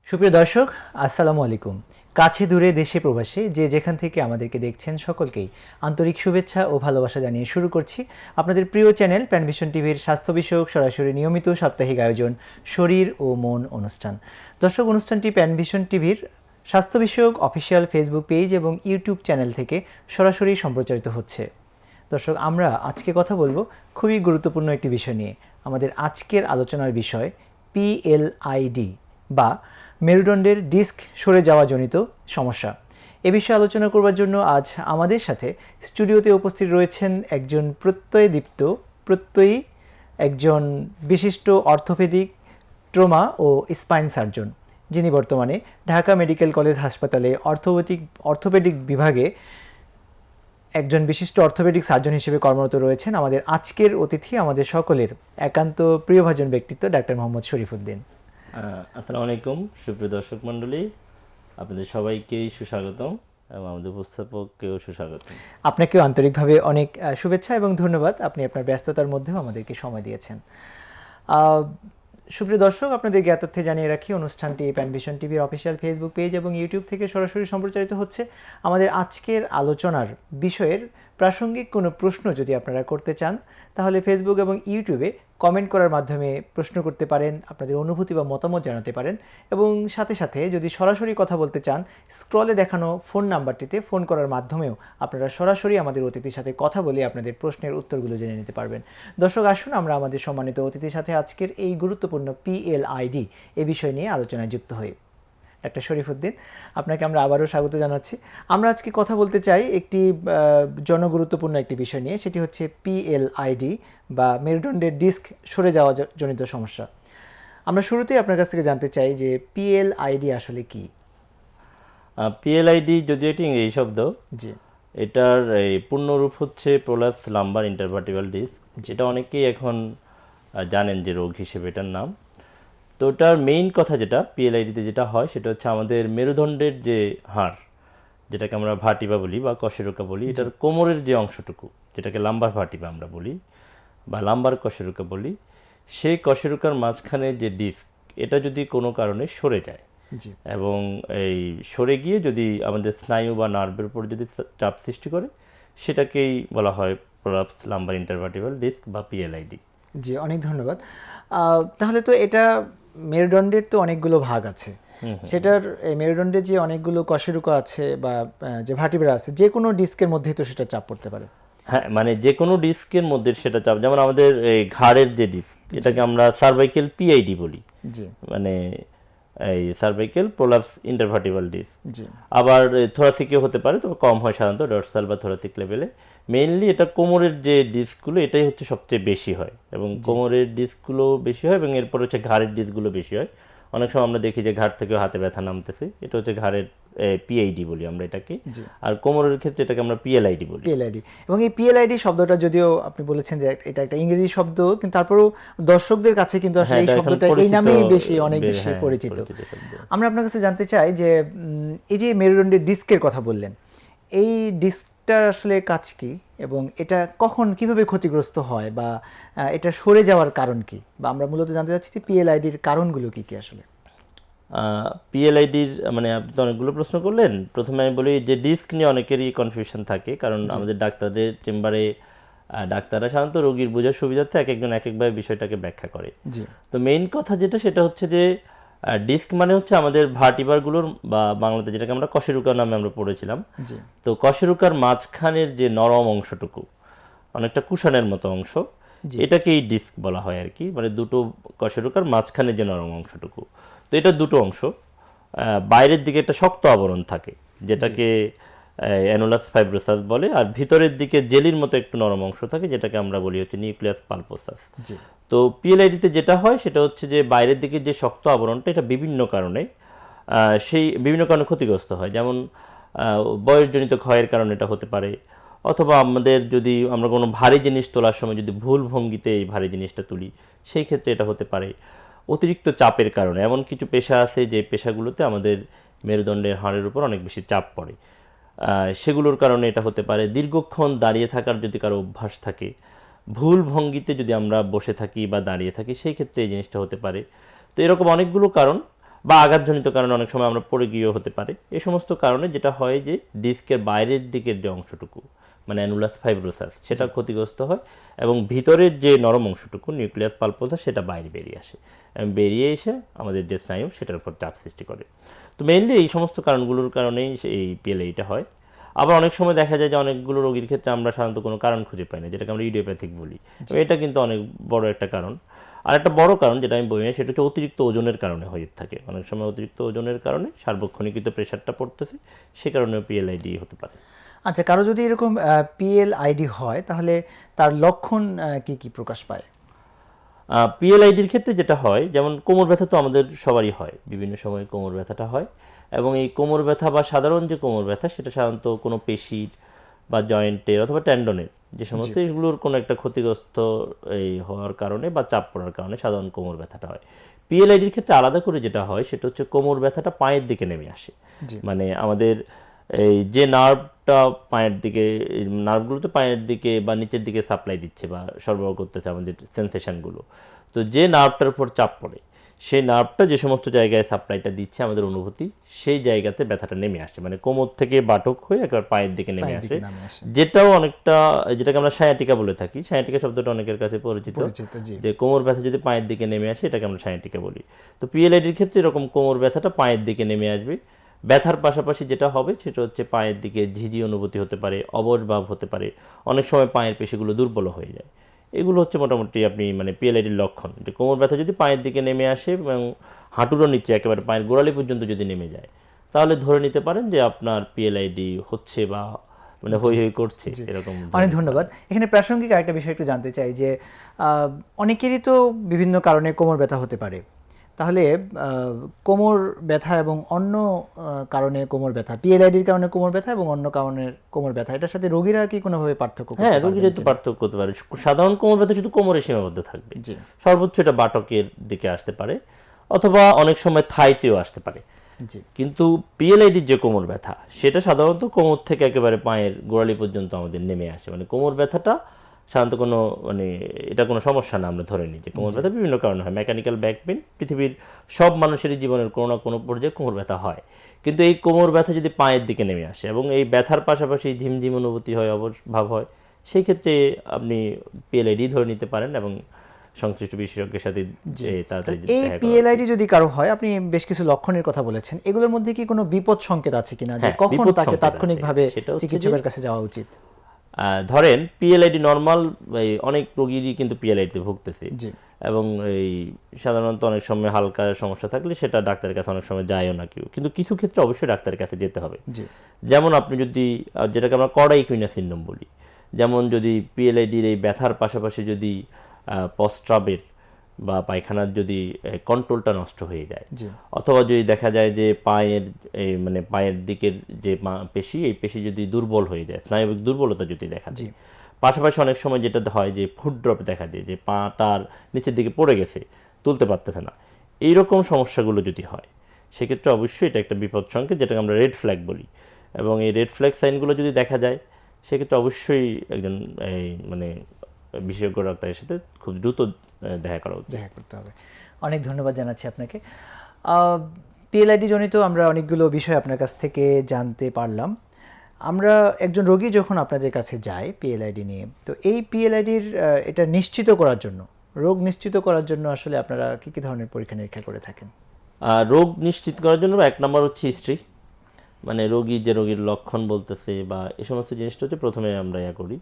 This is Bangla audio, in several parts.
সুপ্রিয় দর্শক, আসসালামু আলাইকুম। কাছে দূরে দেশে প্রবাসে যে যেখান থেকে আমাদেরকে দেখছেন সকলকেই আন্তরিক শুভেচ্ছা ও ভালোবাসা জানিয়ে শুরু করছি আপনাদের প্রিয় চ্যানেল প্যানভিশন টিভির স্বাস্থ্য বিষয়ক সরাসরি নিয়মিত সাপ্তাহিক আয়োজন শরীর ও মন অনুষ্ঠান। দর্শক, অনুষ্ঠানটি প্যানভিশন টিভির স্বাস্থ্য বিষয়ক অফিসিয়াল ফেসবুক পেজ এবং ইউটিউব চ্যানেল থেকে সরাসরি সম্প্রচারিত হচ্ছে। দর্শক, আমরা আজকে কথা বলবো খুবই গুরুত্বপূর্ণ একটি বিষয় নিয়ে। আমাদের আজকের আলোচনার বিষয় পিএলআইডি বা মেরুদণ্ডের ডিস্ক সরে যাওয়া জনিত সমস্যা। এ বিষয়ে আলোচনা করবার জন্য আজ আমাদের সাথে স্টুডিওতে উপস্থিত রয়েছেন একজন প্রত্যয়ী একজন বিশিষ্ট অর্থোপেডিক, ট্রমা ও স্পাইন সার্জন, যিনি বর্তমানে ঢাকা মেডিকেল কলেজ হাসপাতালে অর্থোপেডিক বিভাগে একজন বিশিষ্ট অর্থোপেডিক সার্জন হিসেবে কর্মরত রয়েছেন। আমাদের আজকের অতিথি আমাদের সকলের একান্ত প্রিয়ভাজন ব্যক্তিত্ব ডাক্তার মোহাম্মদ শরীফুদ্দিন। আসসালামু আলাইকুম সুপ্রিয় দর্শক মণ্ডলী, আপনাদের সবাইকেই সুস্বাগতম এবং আমাদের উপস্থাপককেও সুস্বাগতম। আপনাকেও আন্তরিকভাবে অনেক শুভেচ্ছা এবং ধন্যবাদ, আপনি আপনার ব্যস্ততার মধ্যেও আমাদেরকে সময় দিয়েছেন। সুপ্রিয় দর্শক, আপনাদের জ্ঞাতার্থে জানিয়ে রাখি, অনুষ্ঠানটি প্যানভিশন টিভির অফিসিয়াল ফেসবুক পেজ এবং ইউটিউব থেকে সরাসরি সম্প্রচারিত হচ্ছে। আমাদের আজকের আলোচনার বিষয়ের প্রাসঙ্গিক কোনো প্রশ্ন যদি আপনারা করতে চান, তাহলে ফেসবুক এবং ইউটিউবে কমেন্ট করার মাধ্যমে প্রশ্ন করতে পারেন, আপনাদের অনুভূতি বা মতামত জানাতে পারেন। এবং সাথে সাথে যদি সরাসরি কথা বলতে চান, স্ক্রলে দেখানো ফোন নাম্বারটিতে ফোন করার মাধ্যমেও আপনারা সরাসরি আমাদের অতিথির সাথে কথা বলে আপনাদের প্রশ্নের উত্তরগুলো জেনে নিতে পারবেন। দর্শক, আসুন আমরা আমাদের সম্মানিত অতিথির সাথে আজকের এই গুরুত্বপূর্ণ পিএলআইডি এ বিষয় নিয়ে আলোচনায় যুক্ত হই। ডাক্তার শরীফুদ্দিন, আপনাকে আমরা আবারও স্বাগত জানাচ্ছি। আমরা আজকে কথা বলতে চাই একটি জনগুরুত্বপূর্ণ একটি বিষয় নিয়ে, সেটি হচ্ছে পিএলআইডি বা মেরুদণ্ডের ডিস্ক সরে যাওয়া জনিত সমস্যা। আমরা শুরুতেই আপনার কাছ থেকে জানতে চাই যে পিএলআইডি আসলে কি? পিএলআইডি যদিও এটি ইংরেজি শব্দ, জি, এটার এই পূর্ণরূপ হচ্ছে প্রোল্যাপস লাম্বার ইন্টারভার্টিব্রাল ডিস্ক, যেটা অনেকেই এখন জানেন যে রোগ হিসেবে এটার নাম। তো ওটার মেইন কথা যেটা পিএলআইডিতে যেটা হয় সেটা হচ্ছে আমাদের মেরুদণ্ডের যে হাড়, যেটাকে আমরা ভার্টিবা বলি বা কশেরুকা বলি, এটার কোমরের যে অংশটুকু যেটাকে লাম্বার ভার্টিবা আমরা বলি বা লাম্বার কশেরুকা বলি, সেই কশেরুকার মাঝখানে যে ডিস্ক, এটা যদি কোনো কারণে সরে যায় জি, এবং এই সরে গিয়ে যদি আমাদের স্নায়ু বা নার্ভের উপর যদি চাপ সৃষ্টি করে, সেটাকেই বলা হয় প্রোলাপস লাম্বার ইন্টারভার্টিব্রাল ডিস্ক বা পিএলআইডি। জি, অনেক ধন্যবাদ। তাহলে তো এটা মেরুদণ্ডের তো অনেকগুলো ভাগ আছে, সেটার এই মেরুদণ্ডের যে অনেকগুলো কশেরুকা আছে বা যে ভার্টিব্রা আছে, যে কোনো ডিস্কের মধ্যেই তো সেটা চাপ পড়তে পারে। হ্যাঁ, মানে যে কোনো ডিস্কের মধ্যে সেটা চাপ, যেমন আমাদের এই ঘাড়ের যে ডিস্ক, এটাকে আমরা সার্ভাইকেল পিআইডি বলি, জি, মানে এই সার্ভাইকেল প্রোলাপস ইন্টারভার্টিব্রাল ডিস্ক। জি, আবার থোরাসিকেও হতে পারে, তবে কম হয় সাধারণত ডর্সাল বা থোরাসিক লেভেলে। মেইনলি এটা কোমরের যে ডিস্কগুলো, এটাই হচ্ছে সবচেয়ে বেশি হয় এবং কোমরের ডিস্কগুলো বেশি হয় এবং এরপর হচ্ছে ঘাড়ের ডিস্কগুলো বেশি হয়। অনেক সময় আমরা দেখি যে ঘাড় থেকেও হাতে ব্যথা নামতেছে, এটা হচ্ছে ঘাড়ের পিআইডি বলি আমরা এটাকে। জি, আর কোমরের ক্ষেত্রে এটাকে আমরা পিএলআইডি বলি। পিএলআইডি। এবং এই পিএলআইডি শব্দটা যদিও আপনি বলেছেন যে এটা একটা ইংরেজি শব্দ, কিন্তু তারপরেও দর্শকদের কাছে কিন্তু আসলে হ্যাঁ, এই এটা এখন শব্দটা এই পরিচিত, নামেই অনেক বেশি হ্যাঁ, পরিচিত। পরিচিত শব্দ। আমরা আপনার কাছে জানতে চাই যে এই যে মেরুদণ্ডের ডিস্কের কথা বললেন, এই ডিস্কটার আসলে কাজ কি এবং এটা কখন কিভাবে ক্ষতিগ্রস্ত হয় বা এটা সরে যাওয়ার কারণ কি, বা আমরা মূলত জানতে চাচ্ছি যে পিএলআইডির কারণগুলো কি কি আসলে। পিএলআইডির মানে আপনি তো অনেকগুলো প্রশ্ন করলেন। প্রথমে আমি বলি যে ডিস্ক নিয়ে অনেকেরই কনফিউশন থাকে, কারণ আমাদের ডাক্তারদের চেম্বারে ডাক্তাররা সাধারণত রোগীর বোঝার সুবিধার্থে এক একজন এক একভাবে বিষয়টাকে ব্যাখ্যা করে। জি, তো মেইন কথা যেটা সেটা হচ্ছে যে ডিস্ক মানে হচ্ছে আমাদের ভার্টিবারগুলোর বা বাংলাতে যেটাকে আমরা কশেরুকা নামে আমরা পড়েছিলাম। জি, তো কশেরুকার মাঝখানের যে নরম অংশটুকু, অনেকটা কুশনের মতো অংশ, জি, এটাকেই ডিস্ক বলা হয় আর কি, মানে দুটো কশেরুকার মাঝখানে যে নরম অংশটুকু। তো এটা দুটো অংশ, বাইরের দিকে একটা শক্ত আবরণ থাকে যেটাকে অ্যানুলাস ফাইব্রোসাস বলে, আর ভিতরের দিকে জেলির মতো একটু নরম অংশ থাকে যেটাকে আমরা বলি হচ্ছে নিউক্লিয়াস পালপোসাস। জি, তো পিএলআইডিতে যেটা হয় সেটা হচ্ছে যে বাইরের দিকে যে শক্ত আবরণটা, এটা বিভিন্ন কারণে সেই বিভিন্ন কারণে ক্ষতিগ্রস্ত হয়। যেমন বয়সজনিত ক্ষয়ের কারণে এটা হতে পারে, অথবা আমাদের যদি আমরা কোনো ভারী জিনিস তোলার সময় যদি ভুল ভঙ্গিতে এই ভারী জিনিসটা তুলি, সেই ক্ষেত্রে এটা হতে পারে। অতিরিক্ত চাপের কারণে, এমন কিছু পেশা আছে যে পেশাগুলোতে আমাদের মেরুদণ্ডের হাড়ের উপর অনেক বেশি চাপ পড়ে, সেগুলোর কারণে এটা হতে পারে। দীর্ঘক্ষণ দাঁড়িয়ে থাকার যদি কারো অভ্যাস থাকে, ভুল ভঙ্গিতে যদি আমরা বসে থাকি বা দাঁড়িয়ে থাকি, সেই ক্ষেত্রে এই জিনিসটা হতে পারে। তো এরকম অনেকগুলো কারণ, বা আঘাতজনিত কারণে অনেক সময় আমরা পড়ে গিয়েও হতে পারে। এই সমস্ত কারণে যেটা হয় যে ডিস্কের বাইরের দিকের যে অংশটুকু মানে অ্যানুলাস ফাইব্রোসাস সেটা ক্ষতিগ্রস্ত হয় এবং ভিতরের যে নরম অংশটুকু নিউক্লিয়াস পালপোসা সেটা বাইরে বেরিয়ে আসে এবং বেরিয়ে এসে আমাদের যে স্নায়ু সেটার উপর চাপ সৃষ্টি করে। তো মেইনলি এই সমস্ত কারণগুলোর কারণেই এই পিএলআইটা হয়। আবার অনেক সময় দেখা যায় যে অনেকগুলো রোগীর ক্ষেত্রে আমরা সাধারণত কোনো কারণ খুঁজে পাই না, যেটাকে আমরা ইডিওপ্যাথিক বলি। এটা কিন্তু অনেক বড় একটা কারণ। আর একটা বড় কারণ যেটা আমি বলি না সেটা হচ্ছে অতিরিক্ত ওজনের কারণে হয়ে থাকে। অনেক সময় অতিরিক্ত ওজনের কারণে সার্বক্ষণিকৃত প্রেশারটা পড়তেছে, সে কারণেও পিএলআইডি হতে পারে। আচ্ছা, কারো যদি এরকম পিএলআইডি হয় তাহলে তার লক্ষণ কি কি প্রকাশ পায়? পিএলআইডির ক্ষেত্রে যেটা হয়, যেমন কোমর ব্যথা তো আমাদের সবারই হয়, বিভিন্ন সময় কোমর ব্যথাটা হয় এবং এই কোমর ব্যথা বা সাধারণ যে কোমর ব্যথা সেটা সাধারণত কোনো পেশির বা জয়েন্টের অথবা ট্যান্ডনের যে সমস্ত এগুলোর কোনো একটা ক্ষতিগ্রস্ত এই হওয়ার কারণে বা চাপ পড়ার কারণে সাধারণ কোমর ব্যথাটা হয়। পিএলআইডির ক্ষেত্রে আলাদা করে যেটা হয় সেটা হচ্ছে কোমর ব্যথাটা পায়ের দিকে নেমে আসে। মানে আমাদের এই যে নার্ভটা পায়ের দিকে, নার্ভগুলো তো পায়ের দিকে বা নিচের দিকে সাপ্লাই দিচ্ছে বা সরবরাহ করতেছে আমাদের সেন্সেশনগুলো। তো যে নার্ভটার উপর চাপ পড়ে সেই নার্ভটা যে সমস্ত জায়গায় সাপ্লাইটা দিচ্ছে আমাদের অনুভূতি, সেই জায়গাতে ব্যথাটা নেমে আসে, মানে কোমর থেকে বাটক হয়ে একবার পায়ের দিকে নেমে আসে। যেটাও অনেকটা, যেটাকে আমরা সায়াটিকা বলে থাকি, সায়াটিকা শব্দটা অনেকের কাছে পরিচিত, যে কোমর ব্যথা যদি পায়ের দিকে নেমে আসে এটাকে আমরা সায়াটিকা বলি। তো পিএলআইডির ক্ষেত্রে এরকম কোমর ব্যথাটা পায়ের দিকে নেমে আসবে। ব্যথার পাশাপাশি যেটা হবে সেটা হচ্ছে পায়ের দিকে ঝিঝি অনুভূতি হতে পারে, অবশ ভাব হতে পারে, অনেক সময় পায়ের পেশিগুলো দুর্বল হয়ে যায়। এগুলো হচ্ছে মোটামুটি আপনি মানে পিএলআইডির লক্ষণ, যে কোমর ব্যথা যদি পায়ের দিকে নেমে আসে এবং হাঁটুরও নিচে একেবারে পায়ের গোড়ালি পর্যন্ত যদি নেমে যায় তাহলে ধরে নিতে পারেন যে আপনার পিএলআইডি হচ্ছে বা মানে হই হই করছে এরকম। অনেক ধন্যবাদ। এখানে প্রাসঙ্গিক আরেকটা বিষয় একটু জানতে চাই যে অনেকেরই তো বিভিন্ন কারণে কোমর ব্যথা হতে পারে, তাহলে কোমর ব্যথা এবং অন্য কারণে কোমর ব্যথা, পিএলআইডির কারণে কোমর ব্যথা এবং অন্য কারণের কোমর ব্যথা, এটার সাথে রোগীরা কি কোনোভাবে পার্থক্য করতে হ্যাঁ, পারবেন রোগীরা তো কিনা? পার্থক্য করতে পারে। সাধারণ কোমর ব্যথা শুধু কোমরে সীমাবদ্ধ থাকবে, সর্বোচ্চ এটা বাটকের দিকে আসতে পারে অথবা অনেক সময় থাইতেও আসতে পারে। কিন্তু পিএলআইডির যে কোমর ব্যথা সেটা সাধারণত কোমর থেকে একেবারে পায়ের গোড়ালি পর্যন্ত আমাদের নেমে আসে। মানে কোমর ব্যথাটা সাধারণত কোনো মানে এটা কোনো সমস্যা না, আমরা ধরে নিই যে কোমর ব্যথা বিভিন্ন কারণে হয়। মেকানিক্যাল ব্যাক পেন পৃথিবীর সব মানুষেরই জীবনের কোনো না কোনো পর্যায়ে কোমর ব্যথা হয়, কিন্তু এই কোমর ব্যথা যদি পায়ের দিকে নেমে আসে এবং এই ব্যথার পাশাপাশি ঝিমঝিম অনুভূতি হয়, অবশ ভাব হয়, সেই ক্ষেত্রে আপনি পিএলআইডি ধরে নিতে পারেন এবং সংশ্লিষ্ট বিশেষজ্ঞের সাথে তাড়াতাড়ি এই পিএলআইডি যদি কারো হয়, আপনি বেশ কিছু লক্ষণের কথা বলেছেন, এগুলোর মধ্যে কি কোনো বিপদ সংকেত আছে কিনা, যে কখন তাকে তাৎক্ষণিকভাবে চিকিৎসকের কাছে যাওয়া উচিত? ধরেন পিএলআইডি নর্মাল অনেক রোগীরই কিন্তু পিএলআইডিতে ভুগতেছে এবং এই সাধারণত অনেক সময় হালকা সমস্যা থাকলে সেটা ডাক্তারের কাছে অনেক সময় যায়ও না কেউ, কিন্তু কিছু ক্ষেত্রে অবশ্যই ডাক্তারের কাছে যেতে হবে। যেমন আপনি যদি, যেটাকে আমরা কর্ডাইকুইনা সিনড্রোম বলি, যেমন যদি পিএলআইডির এই ব্যথার পাশাপাশি যদি প্রস্রাবের বা পায়খানার যদি কন্ট্রোলটা নষ্ট হয়ে যায়, অথবা যদি দেখা যায় যে পায়ের মানে পায়ের দিকের যে পেশি, এই পেশি যদি দুর্বল হয়ে যায়, স্নায়বিক দুর্বলতা যদি দেখা যায়, পাশাপাশি অনেক সময় যেটা হয় যে ফুট ড্রপ দেখা যায়, যে পাটার নিচের দিকে পড়ে গেছে, তুলতে পারতেছে না, এইরকম সমস্যাগুলো যদি হয় সেক্ষেত্রে অবশ্যই এটা একটা বিপদ সংকেত, যেটাকে আমরা রেড ফ্ল্যাগ বলি। এবং এই রেড ফ্ল্যাগ সাইনগুলো যদি দেখা যায় সেক্ষেত্রে অবশ্যই একজন মানে বিশেষজ্ঞ ডাক্তারের সাথে খুব দ্রুত দেখা করতে হবে। অনেক ধন্যবাদ জানাচ্ছি আপনাকে। পিএলআইডি জনিত আমরা অনেকগুলো বিষয় আপনার কাছ থেকে জানতে পারলাম। আমরা একজন রোগী যখন আপনাদের কাছে যায় পিএলআইডি নিয়ে, তো এই পিএলআইডির এটা নিশ্চিত করার জন্য, রোগ নিশ্চিত করার জন্য আসলে আপনারা কি কি ধরনের পরীক্ষা নিরীক্ষা করে থাকেন? রোগ নিশ্চিত করার জন্য এক নম্বর হচ্ছে হিস্ট্রি, মানে রোগীর লক্ষণ বলতেছে বা এই সমস্ত জিনিসটা হচ্ছে প্রথমে আমরা করি।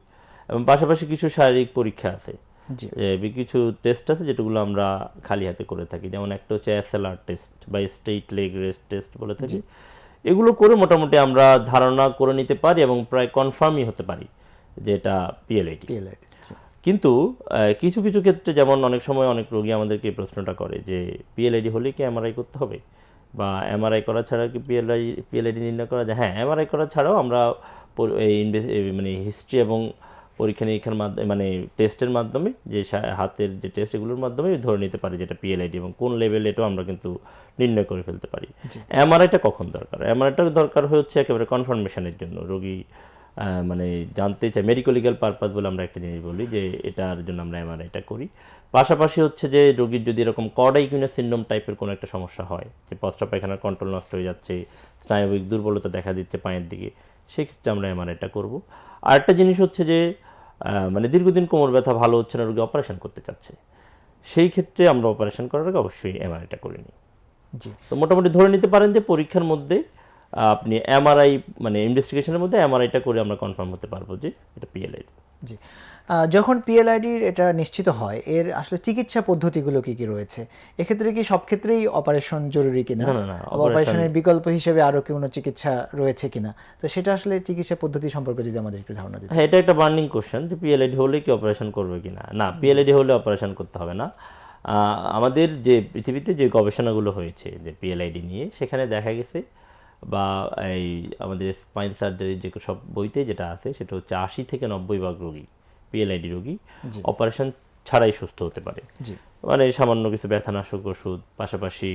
এবং পাশাপাশি কিছু শারীরিক পরীক্ষা আছে, কিছু টেস্ট আছে যেগুলো আমরা খালি হাতে করে থাকি। যেমন একটা হচ্ছে এসএলআর টেস্ট বা স্ট্রেইট লেগ রেস্ট টেস্ট বলে থাকি। এগুলো করে মোটামুটি আমরা ধারণা করে নিতে পারি এবং প্রায় কনফার্মই হতে পারি যে এটা পিএলআইডি। কিন্তু কিছু কিছু ক্ষেত্রে, যেমন অনেক সময় অনেক রোগী আমাদেরকে এই প্রশ্নটা করে যে পিএলআইডি হলে কি এমআরআই করতে হবে, বা এমআরআই করা ছাড়া কি পিএলআইডি নির্ণয় করা যায়? হ্যাঁ, এমআরআই করা ছাড়াও আমরা মানে হিস্ট্রি এবং পরীক্ষা নিরীক্ষার মাধ্যমে, মানে টেস্টের মাধ্যমে, যে হাতের যে টেস্ট, এগুলোর মাধ্যমে ধরে নিতে পারি যেটা পিএলআইডি, এবং কোন লেভেলে এটাও আমরা কিন্তু নির্ণয় করে ফেলতে পারি। এমআরআইটা কখন দরকার? এমআরআইটা দরকার হচ্ছে একেবারে কনফার্মেশনের জন্য, রোগী মানে জানতে চাই, মেডিকো লিগ্যাল পারপাস বলে আমরা একটা জিনিস বলি যে এটার জন্য আমরা এমআরআইটা করি। পাশাপাশি হচ্ছে যে রোগীর যদি এরকম কর্ডাইকুইনাস সিনড্রোম টাইপের কোনো একটা সমস্যা হয়, যে প্রস্রাব পায়খানার কন্ট্রোল নষ্ট হয়ে যাচ্ছে, স্নায়বিক দুর্বলতা দেখা দিচ্ছে পায়ের দিকে, সেক্ষেত্রে আমরা এমআরআইটা করব। আরেকটা জিনিস হচ্ছে যে মানে দীর্ঘদিন কোমর ব্যথা ভালো হচ্ছে না, রোগী অপারেশন করতে চাচ্ছে, সেই ক্ষেত্রে আমরা অপারেশন করার আগে অবশ্যই এমআরআইটা করে নিই। জি তো মোটামুটি ধরে নিতে পারেন যে পরীক্ষার মধ্যে আপনি এমআরআই মানে ইনভেস্টিগেশনের মধ্যে এমআরআইটা করে আমরা কনফার্ম হতে পারবো যে এটা পিএলআইডি। জি যখন পিএলআইডির এটা নিশ্চিত হয়, এর আসলে চিকিৎসা পদ্ধতিগুলো কি কি রয়েছে? এক্ষেত্রে কি সব ক্ষেত্রেই অপারেশন জরুরি কিনা, না, না, না, অপারেশনের বিকল্প হিসেবে আরো কোনো চিকিৎসা রয়েছে কিনা, তো সেটা আসলে চিকিৎসা পদ্ধতি সম্পর্কে যদি আমাদের একটু ধারণা দিতে। হ্যাঁ, এটা একটা বার্নিং কোশ্চেন যে পিএলআইডি হলে কি অপারেশন করবে কিনা। না, পিএলআইডি হলে অপারেশন করতে হবে না। আমাদের যে পৃথিবীতে যে গবেষণাগুলো হয়েছে যে পিএলআইডি নিয়ে, সেখানে দেখা গেছে বা এই আমাদের স্পাইন সার্জারির যে সব বইতে যেটা আছে সেটা হচ্ছে 80 থেকে 90 ভাগ রোগী, পিএলআইডি রোগী অপারেশন ছাড়াই সুস্থ হতে পারে। জি মানে সামান্য কিছু ব্যথানাশক ওষুধ, পাশাপাশি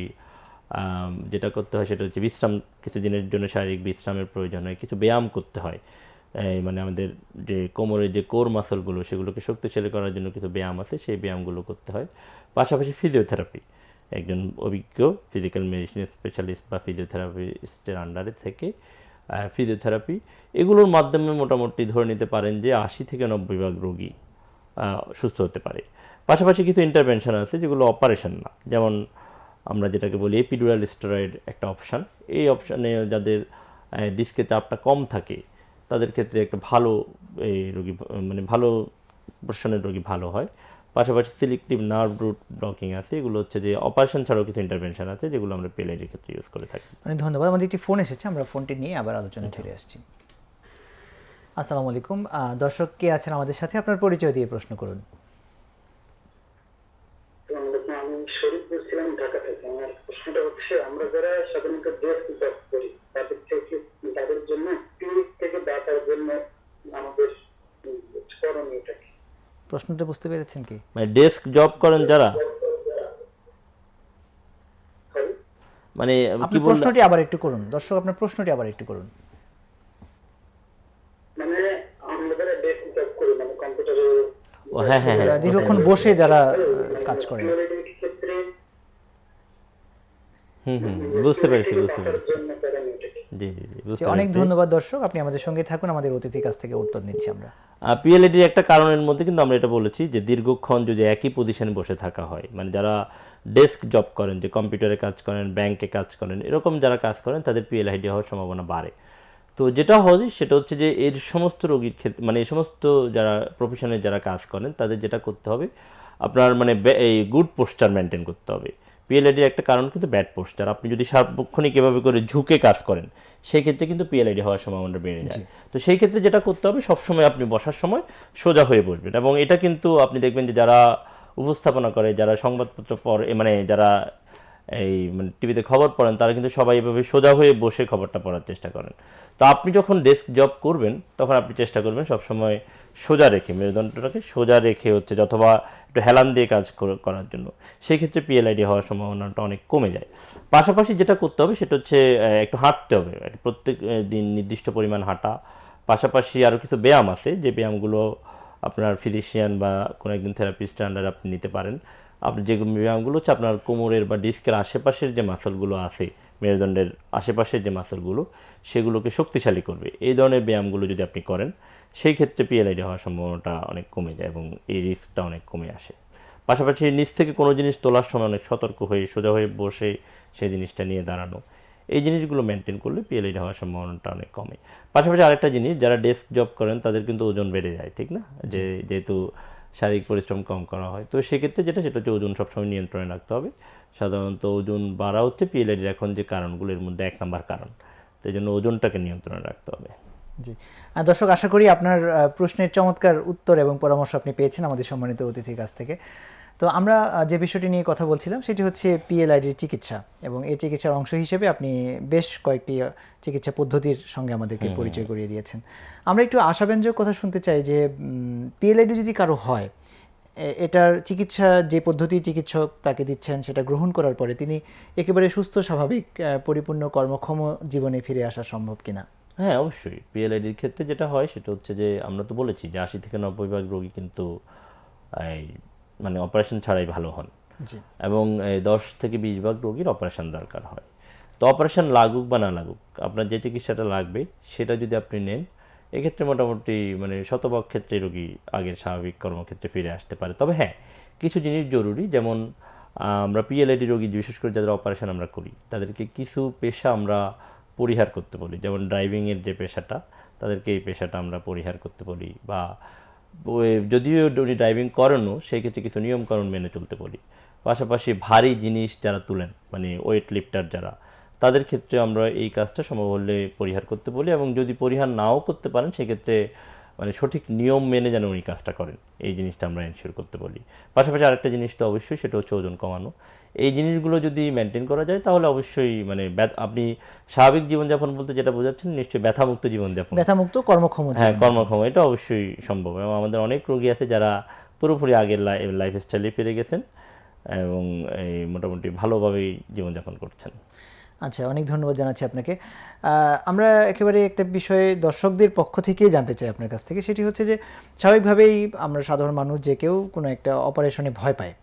যেটা করতে হয় সেটা হচ্ছে বিশ্রাম, কিছু দিনের জন্য শারীরিক বিশ্রামের প্রয়োজন হয়, কিছু ব্যায়াম করতে হয়। মানে আমাদের যে কোমরের যে কোর মাসলগুলো সেগুলোকে শক্তিশালী করার জন্য কিছু ব্যায়াম আছে, সেই ব্যায়ামগুলো করতে হয়। পাশাপাশি ফিজিওথেরাপি, একজন অভিজ্ঞ ফিজিক্যাল মেডিসিন স্পেশালিস্ট বা ফিজিওথেরাপিস্টের আন্ডারে থেকে ফিজিওথেরাপি, এগুলোর মাধ্যমে মোটামুটি ধরে নিতে পারেন যে 80 থেকে 90 ভাগ রোগী সুস্থ হতে পারে। পাশাপাশি কিছু ইন্টারভেনশন আছে যেগুলো অপারেশন না, যেমন আমরা যেটাকে বলি এপিডুরাল স্টেরয়েড একটা অপশান। এই অপশানে যাদের ডিস্কের চাপটা কম থাকে তাদের ক্ষেত্রে একটা ভালো এই রোগী মানে ভালো পোর্শনের রোগী ভালো হয়। পাশাপাশি সিলেক্টিভ নার্ভ রুট ব্লকিং আছে, এগুলো হচ্ছে যে অপারেশন ছাড়াও কিছু ইন্টারভেনশন আছে যেগুলো আমরা পিএলআইডির ক্ষেত্রে ইউজ করে থাকি। অনেক ধন্যবাদ। আমাদের একটি ফোন এসেছে, আমরা ফোনটি নিয়ে আবার আলোচনায় ফিরে আসছি। আসসালামু আলাইকুম, দর্শক কে আছেন আমাদের সাথে, আপনার পরিচয় দিয়ে প্রশ্ন করুন। আমি শরীফ বলছিলাম ঢাকা থেকে। আমার প্রশ্নটা হচ্ছে, আমরা যারা সাধারণত ডেস্ক জব করি তাদের জন্য ক্লিনিক থেকে বাঁচার জন্য আমাদের করণীয়টা কি? প্রশ্নটা বুঝতে পেরেছেন কি? মানে ডেস্ক জব করেন যারা, মানে কি আপনি বললেন? প্রশ্নটি আবার একটু করুন দর্শক, আপনার প্রশ্নটি আবার একটু করুন। মানে আমরা যারা ডেস্ক জব করি, মানে কম্পিউটারে ও হ্যাঁ হ্যাঁ যারা হ্যাঁ, দীর্ঘক্ষণ বসে যারা কাজ করেন। ক্ষেত্রে বুঝতে পেরেছি বুঝতে পেরেছি। জন্য করণীয়টা কি? জি জি জি, জি, বুঝতে অনেক পেরেছি। ধন্যবাদ দর্শক, আপনি আমাদের সঙ্গে থাকুন, আমাদের অতিথির কাছ থেকে উত্তর নিচ্ছি আমরা। পিএলআইডির একটা কারণের মধ্যে কিন্তু আমরা এটা বলেছি যে দীর্ঘক্ষণ যদি একই পজিশনে বসে থাকা হয়, মানে যারা ডেস্ক জব করেন, যে কম্পিউটারে কাজ করেন, ব্যাংকে কাজ করেন, এরকম যারা কাজ করেন তাদের পিএলআইডি হওয়ার সম্ভাবনা বাড়ে। তো যেটা হয় সেটা হচ্ছে যে এর সমস্ত রোগীর ক্ষেত্রে, মানে এই সমস্ত যারা প্রফেশনে যারা কাজ করেন তাদের যেটা করতে হবে, আপনার মানে এই গুড পোস্টার মেনটেন করতে হবে। পিএলআইডির একটা কারণ কিন্তু ব্যাড পোস্টার। আপনি যদি সার্বক্ষণিক এভাবে করে ঝুঁকে কাজ করেন, সেই ক্ষেত্রে কিন্তু পিএলআইডি হওয়ার সম্ভাবনা বেড়ে যায়। তো সেই ক্ষেত্রে যেটা করতে হবে, সবসময় আপনি বসার সময় সোজা হয়ে বসবেন। এবং এটা কিন্তু আপনি দেখবেন যে যারা উপস্থাপনা করে, যারা সংবাদপত্র পড়ে, মানে যারা এই মানে টিভিতে খবর পড়েন, তারা কিন্তু সবাই এভাবে সোজা হয়ে বসে খবরটা পড়ার চেষ্টা করেন। তো আপনি যখন ডেস্ক জব করবেন তখন আপনি চেষ্টা করবেন সবসময় সোজা রেখে, মেরুদণ্ডটাকে সোজা রেখে হচ্ছে, অথবা একটু হেলান দিয়ে কাজ করার জন্য। সেই ক্ষেত্রে পিএলআইডি হওয়ার সম্ভাবনাটা অনেক কমে যায়। পাশাপাশি যেটা করতে হবে সেটা হচ্ছে একটু হাঁটতে হবে, প্রত্যেক দিন নির্দিষ্ট পরিমাণ হাঁটা। পাশাপাশি আরও কিছু ব্যায়াম আছে, যে ব্যায়ামগুলো আপনার ফিজিশিয়ান বা কোনো একজন থেরাপিস্টের আন্ডারে আপনি নিতে পারেন। আপনি যে ব্যায়ামগুলো হচ্ছে আপনার কোমরের বা ডিস্কের আশেপাশের যে মাসলগুলো আছে, মেরুদণ্ডের আশেপাশের যে মাসলগুলো, সেগুলোকে শক্তিশালী করবে, এই ধরনের ব্যায়ামগুলো যদি আপনি করেন, সেই ক্ষেত্রে পিএলআইডি হওয়ার সম্ভাবনাটা অনেক কমে যায় এবং এই রিস্কটা অনেক কমে আসে। পাশাপাশি নিচ থেকে কোনো জিনিস তোলার সময় অনেক সতর্ক হয়ে সোজা হয়ে বসে সেই জিনিসটা নিয়ে দাঁড়ানো, এই জিনিসগুলো মেনটেন করলে পিএলআইডি হওয়ার সম্ভাবনাটা অনেক কমে। পাশাপাশি আরেকটা জিনিস, যারা ডেস্ক জব করেন তাদের কিন্তু ওজন বেড়ে যায়, ঠিক না? যেহেতু শারীরিক পরিশ্রম কম করা হয়, তো সেক্ষেত্রে সেটা হচ্ছে ওজন সবসময় নিয়ন্ত্রণে রাখতে হবে। সাধারণত ওজন বাড়া হচ্ছে পিএলআইডির এখন যে কারণগুলোর মধ্যে 1 নম্বর কারণ, তো এই জন্য ওজনটাকে নিয়ন্ত্রণে রাখতে হবে। জি দর্শক, আশা করি আপনার প্রশ্নের চমৎকার উত্তর এবং পরামর্শ আপনি পেয়েছেন আমাদের সম্মানিত অতিথির কাছ থেকে। তো আমরা যে বিষয়টি নিয়ে কথা বলছিলাম সেটি হচ্ছে পিএলআইডির চিকিৎসা, এবং এই চিকিৎসার অংশ হিসেবে আপনি বেশ কয়েকটি চিকিৎসা পদ্ধতির সঙ্গে আমাদেরকে পরিচয় করিয়ে দিয়েছেন। আমরা একটু আশাব্যঞ্জক কথা শুনতে চাই যে পিএলআইডি যদি কারো হয়, এটার চিকিৎসা যে পদ্ধতি চিকিৎসক তাকে দিচ্ছেন সেটা গ্রহণ করার পরে তিনি একেবারে সুস্থ স্বাভাবিক পরিপূর্ণ কর্মক্ষম জীবনে ফিরে আসা সম্ভব কিনা? হ্যাঁ, অবশ্যই পিএলআইডির ক্ষেত্রে যেটা হয় সেটা হচ্ছে যে আমরা তো বলেছি যে 80 থেকে 90 ভাগ রোগী কিন্তু এই মানে অপারেশন ছাড়াই ভালো হন, জি। এবং 10 থেকে 20 ভাগ রোগীর অপারেশন দরকার হয়। তো অপারেশন লাগুক বা না লাগুক, আপনার যে চিকিৎসাটা লাগবে সেটা যদি আপনি নেন, এক্ষেত্রে মোটামুটি মানে শতভাগ ক্ষেত্রে রোগী আগের স্বাভাবিক কর্মক্ষেত্রে ফিরে আসতে পারে। তবে হ্যাঁ, কিছু জিনিস জরুরি, যেমন আমরা পিএলআইডি রোগী বিশেষ করে যাদের অপারেশন আমরা করি তাদেরকে কিছু পেশা আমরা পরিহার করতে বলি, যেমন ড্রাইভিংয়ের যে পেশাটা, তাদেরকে এই পেশাটা আমরা পরিহার করতে বলি, বা যদিও উনি ড্রাইভিং করেনও সেই ক্ষেত্রে কিছু নিয়মকানুন মেনে চলতে বলি। পাশাপাশি ভারী জিনিস যারা তুলেন মানে ওয়েট লিফটার যারা, তাদের ক্ষেত্রে আমরা এই কাজটা সম্ভব হলে পরিহার করতে বলি, এবং যদি পরিহার নাও করতে পারেন সেক্ষেত্রে মানে সঠিক নিয়ম মেনে যেন উনি কাজটা করেন, এই জিনিসটা আমরা এনশিওর করতে বলি। পাশাপাশি আরেকটা জিনিস তো অবশ্যই, সেটা হচ্ছে ওজন কমানো। এই জিনিসগুলো যদি মেনটেন করা যায় তাহলে অবশ্যই মানে আপনি স্বাভাবিক জীবনযাপন বলতে যেটা বোঝাচ্ছেন নিশ্চয়ই ব্যথামুক্ত জীবনযাপন, ব্যথামুক্ত কর্মক্ষম হ্যাঁ জীবন। কর্মক্ষম, এটা অবশ্যই সম্ভব। এবং আমাদের অনেক রোগী আছে যারা পুরোপুরি আগের লাইফস্টাইলে ফিরে গেছেন এবং এই মোটামুটি ভালোভাবেই জীবনযাপন করছেন। আচ্ছা, অনেক ধন্যবাদ জানাচ্ছি আপনাকে। আমরা একেবারে একটা বিষয়ে দর্শকদের পক্ষ থেকেই জানতে চাই আপনার কাছ থেকে, সেটি হচ্ছে যে স্বাভাবিকভাবেই আমরা সাধারণ মানুষ যে কেউ কোনো একটা অপারেশনে ভয় পায়।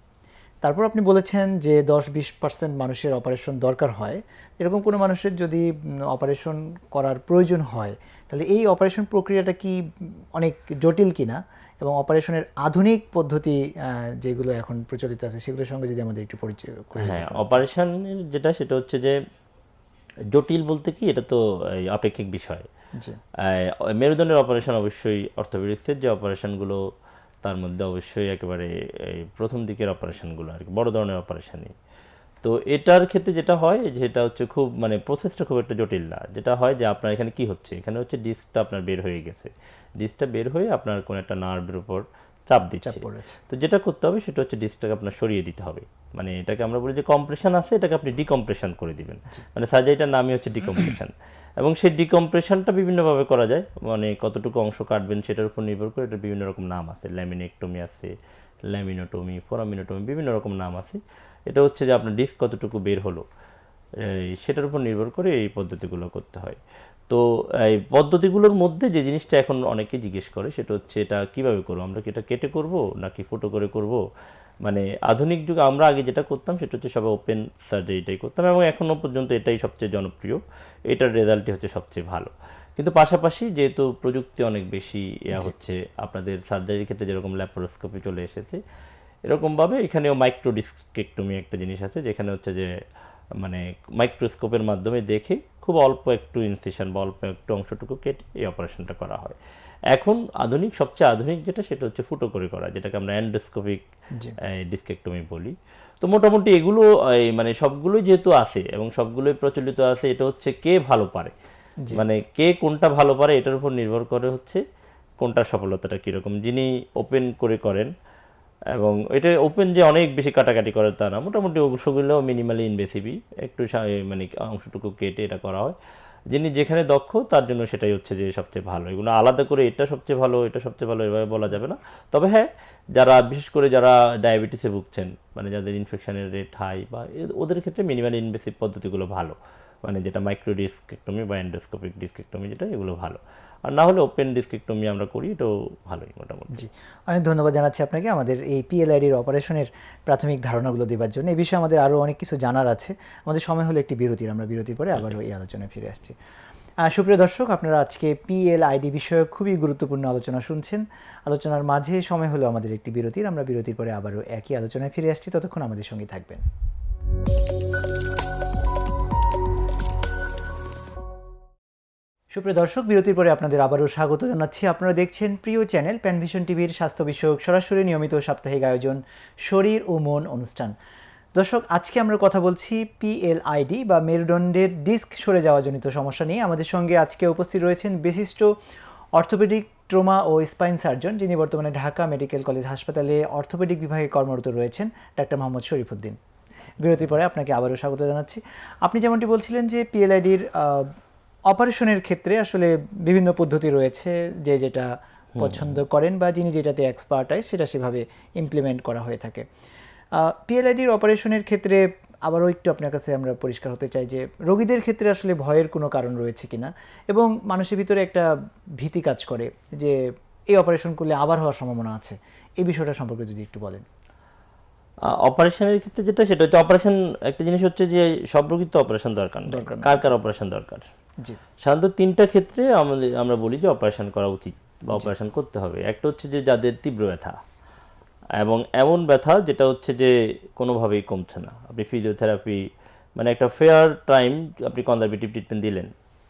তারপর আপনি বলেছেন যে 10-20% মানুষের অপারেশন দরকার হয়। এরকম কোনো মানুষের যদি অপারেশন করার প্রয়োজন হয়, তাহলে এই অপারেশন প্রক্রিয়াটা কি অনেক জটিল কিনা, এবং অপারেশনের আধুনিক পদ্ধতি যেগুলো এখন প্রচলিত আছে সেগুলোর সঙ্গে যদি আমাদের একটু পরিচয় করে হ্যাঁ, দিতেন। অপারেশনের যেটা সেটা হচ্ছে যে জটিল বলতে কি, এটা তো এই আপেক্ষিক বিষয়। জি। মেরুদণ্ডের অপারেশন অবশ্যই অর্থোপেডিক্সের যে অপারেশনগুলো তার মধ্যে অবশ্যই একেবারে এই প্রথম দিকের অপারেশনগুলো আর কি, বড় ধরনের অপারেশনই। তো এটার ক্ষেত্রে যেটা হয় যেটা হচ্ছে খুব মানে প্রসেসটা খুব একটা জটিল না। যেটা হয় যে আপনার এখানে কি হচ্ছে, এখানে হচ্ছে ডিস্কটা আপনার বের হয়ে গেছে, ডিস্কটা বের হয়ে আপনার কোনো একটা নার্ভের উপর চাপ দিচ্ছে। পড়েছে। তো যেটা করতে হবে সেটা হচ্ছে ডিস্কটাকে আপনার সরিয়ে দিতে হবে, মানে এটাকে আমরা বলি যে কম্প্রেশন আছে, এটাকে আপনি ডিকম্প্রেশন করে দিবেন, মানে সার্জারিটার নামই হচ্ছে ডিকম্প্রেশন। এবং সেই ডিকম্প্রেশনটা বিভিন্নভাবে করা যায়, মানে কতটুকু অংশ কাটবেন সেটার উপর নির্ভর করে এটা বিভিন্ন রকম নাম আছে, ল্যামিনেক্টমি আছে, ল্যামিনোটমি, ফোরামিনোটমি, বিভিন্ন রকম নাম আছে। এটা হচ্ছে যে আপনার ডিস্ক কতটুকু বের হলো সেটার উপর নির্ভর করে এই পদ্ধতিগুলো করতে হয়। তো এই পদ্ধতিগুলোর মধ্যে যে জিনিসটা এখন অনেকে জিজ্ঞেস করে সেটা হচ্ছে এটা কিভাবে করবো, আমরা কি এটা কেটে করব নাকি ফুটো করে করব। মানে আধুনিক যুগে আমরা আগে যেটা করতাম সেটা হচ্ছে সবাই ওপেন সার্জারিটাই করতাম, এবং এখনও পর্যন্ত এটাই সবচেয়ে জনপ্রিয়, এটার রেজাল্টই হচ্ছে সবচেয়ে ভালো। কিন্তু পাশাপাশি যেহেতু প্রযুক্তি অনেক বেশি হচ্ছে, আপনাদের সার্জারির ক্ষেত্রে যেরকম ল্যাপারোস্কোপি চলে এসেছে, এরকমভাবে এখানেও মাইক্রোডিস্কেক্টমি একটা জিনিস আছে, যেখানে হচ্ছে যে মানে মাইক্রোস্কোপের মাধ্যমে দেখে খুব অল্প একটু ইনসিশন বা অল্প একটু অংশটুকু কেটে এই অপারেশনটা করা হয়। এখন সবচেয়ে আধুনিক যেটা সেটা হচ্ছে ফুটো করে করা, যেটাকে আমরা এন্ডোস্কোপিক ডিস্কেক্টমি বলি। তো মোটামুটি এগুলো মানে সবগুলোই যেহেতু আছে এবং সবগুলোই প্রচলিত আছে, এটা হচ্ছে কে ভালো পারে, মানে কে কোনটা ভালো পারে এটার উপর নির্ভর করে হচ্ছে কোনটার সফলতাটা কীরকম। যিনি ওপেন করে করেন, এবং এটা ওপেন যে অনেক বেশি কাটাকাটি করে তা না, মোটামুটি অংশগুলো মিনিমালি ইনভেসিভই, একটু মানে অংশটুকু কেটে এটা করা হয়। যিনি যেখানে দক্ষ তার জন্য সেটাই হচ্ছে যে সবচেয়ে ভালো। এগুলো আলাদা করে এটা সবচেয়ে ভালো এটা সবচেয়ে ভালো এভাবে বলা যাবে না। তবে হ্যাঁ, যারা বিশেষ করে যারা ডায়াবেটিসে ভুগছেন, মানে যাদের ইনফেকশনের রেট হাই, বা ওদের ক্ষেত্রে মিনিমালি ইনভেসিভ পদ্ধতিগুলো ভালো, মানে যেটা মাইক্রো ডিস্কেক্টমি বা এন্ডোস্কোপিক ডিস্কেক্টমি যেটা, এগুলো ভালো। আর না হলে ওপেন ডিস্কেক্টমি আমরা করি, এটাও ভালোই মোটামুটি। জি, অনেক ধন্যবাদ জানাচ্ছি আপনাকে আমাদের এই পিএলআইডির অপারেশনের প্রাথমিক ধারণাগুলো দেওয়ার জন্য। এই বিষয়ে আমাদের আরও অনেক কিছু জানার আছে। আমাদের সময় হলো একটি বিরতির, আমরা বিরতির পরে আবারও এই আলোচনায় ফিরে আসছি। সুপ্রিয় দর্শক, আপনারা আজকে পিএলআইডি বিষয়ক খুবই গুরুত্বপূর্ণ আলোচনা শুনছেন। আলোচনার মাঝে সময় হলো আমাদের একটি বিরতির, আমরা বিরতির পরে আবারও একই আলোচনায় ফিরে আসছি। ততক্ষণ আমাদের সঙ্গে থাকবেন। সুপ্রিয় দর্শক, বিরতির পরে আপনাদের আবারও স্বাগত জানাচ্ছি। আপনারা দেখছেন প্রিয় চ্যানেল প্যানভিশন টিভির স্বাস্থ্য বিষয়ক সরাসরি নিয়মিত সাপ্তাহিক আয়োজন শরীর ও মন অনুষ্ঠান। দর্শক, আজকে আমরা কথা বলছি পিএলআইডি বা মেরুদণ্ডের ডিস্ক সরে যাওয়া জনিত সমস্যা নিয়ে। আমাদের সঙ্গে আজকে উপস্থিত রয়েছেন বিশিষ্ট অর্থোপেডিক, ট্রমা ও স্পাইন সার্জন, যিনি বর্তমানে ঢাকা মেডিকেল কলেজ হাসপাতালে অর্থোপেডিক বিভাগে কর্মরত রয়েছেন, ডাক্তার মোহাম্মদ শরীফুদ্দিন। বিরতির পরে আপনাকে আবারও স্বাগত জানাচ্ছি। আপনি যেমনটি বলছিলেন যে পিএলআইডির অপারেশনের ক্ষেত্রে আসলে বিভিন্ন পদ্ধতি রয়েছে, যে যেটা পছন্দ করেন বা যিনি যেটাতে এক্সপার্টাইজ সেটা সেভাবে ইমপ্লিমেন্ট করা হয়ে থাকে। পিএলআইডির অপারেশনের ক্ষেত্রে আবারও একটু আপনার কাছে আমরা পরিষ্কার হতে চাই যে রোগীদের ক্ষেত্রে আসলে ভয়ের কোনো কারণ রয়েছে কিনা, এবং মানুষের ভিতরে একটা ভীতি কাজ করে যে এই অপারেশন করলে আবার হওয়ার সম্ভাবনা আছে, এই বিষয়টা সম্পর্কে যদি একটু বলেন। অপারেশনের ক্ষেত্রে যেটা সেটা হচ্ছে অপারেশন, একটা জিনিস হচ্ছে যে সব রোগীর তো অপারেশন দরকার না, কার কার অপারেশন দরকার। জি সাধারণত তিনটা ক্ষেত্রে আমরা বলি যে অপারেশন করা উচিত বা অপারেশন করতে হবে। একটা হচ্ছে যে যাদের তীব্র ব্যথা এবং এমন ব্যথা যেটা হচ্ছে যে কোনোভাবেই কমছে না, আপনি ফিজিওথেরাপি মানে একটা ফেয়ার টাইম আপনি কনজারভেটিভ ট্রিটমেন্ট দিলেন,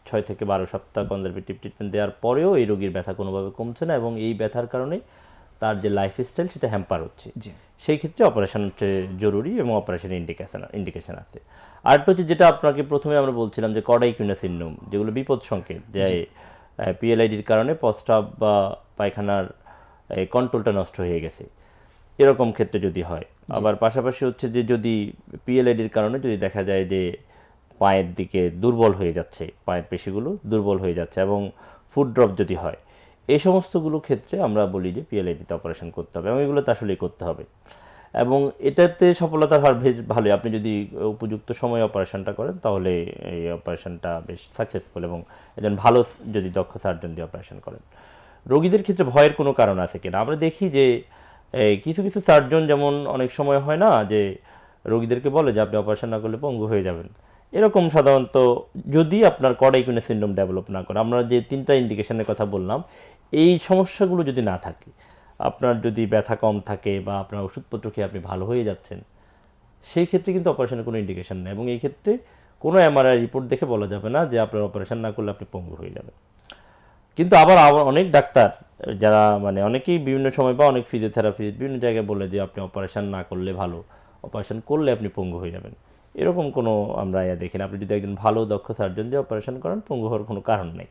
6 থেকে 12 সপ্তাহ কনজারভেটিভ ট্রিটমেন্ট দেওয়ার পরেও এই রোগীর ব্যথা কোনোভাবে কমছে না এবং এই ব্যথার কারণে তার যে লাইফস্টাইল সেটা হ্যাম্পার হচ্ছে, জি সেই ক্ষেত্রে অপারেশন হচ্ছে জরুরি এবং অপারেশনের ইন্ডিকেশন আছে। আরেকটা হচ্ছে যেটা আপনাকে প্রথমে আমরা বলছিলাম যে কর্ডাইকুইনা সিনড্রোম, যেগুলো বিপদ সংকেত, যে পিএলআইডির কারণে প্রস্রাব বা পায়খানার কন্ট্রোলটা নষ্ট হয়ে গেছে, এরকম ক্ষেত্রে যদি হয়। আবার পাশাপাশি হচ্ছে যে যদি পিএলআইডির কারণে যদি দেখা যায় যে পায়ের দিকে দুর্বল হয়ে যাচ্ছে, পায়ের পেশিগুলো দুর্বল হয়ে যাচ্ছে এবং ফুট ড্রপ যদি হয়, এই সমস্তগুলো ক্ষেত্রে আমরা বলি যে পিএলআইডিতে অপারেশন করতে হবে এবং এগুলো তো আসলেই করতে হবে এবং এটাতে সফলতার হার বেশ ভালোই। আপনি যদি উপযুক্ত সময়ে অপারেশনটা করেন তাহলে এই অপারেশনটা বেশ সাকসেসফুল এবং একজন ভালো যদি দক্ষ সার্জন দিয়ে অপারেশন করেন। রোগীদের ক্ষেত্রে ভয়ের কোনো কারণ আছে কিনা, আমরা দেখি যে কিছু কিছু সার্জন যেমন অনেক সময় হয় না যে রোগীদেরকে বলে যে আপনি অপারেশন না করলে পঙ্গু হয়ে যাবেন, এরকম সাধারণত যদি আপনার কর্ডাইকুইনা সিনড্রোম ডেভেলপ না করে, আমরা যে তিনটা ইন্ডিকেশনের কথা বললাম এই সমস্যাগুলো যদি না থাকে, আপনার যদি ব্যথা কম থাকে বা আপনার ওষুধপত্র খেয়ে আপনি ভালো হয়ে যাচ্ছেন, সেই ক্ষেত্রে কিন্তু অপারেশনের কোনো ইন্ডিকেশন নেই এবং এই ক্ষেত্রে কোনো এমআরআই রিপোর্ট দেখে বলা যাবে না যে আপনার অপারেশন না করলে আপনি পঙ্গু হয়ে যাবেন। কিন্তু আবার অনেক ডাক্তার যারা মানে অনেকেই বিভিন্ন সময় বা অনেক ফিজিওথেরাপিস্ট বিভিন্ন জায়গায় বলে যে আপনি অপারেশন না করলে ভালো, অপারেশন করলে আপনি পঙ্গু হয়ে যাবেন, এরকম কোনো আমরা দেখি না। আপনি যদি একজন ভালো দক্ষ সার্জন দিয়ে অপারেশন করেন, পঙ্গু হওয়ার কোনো কারণ নেই।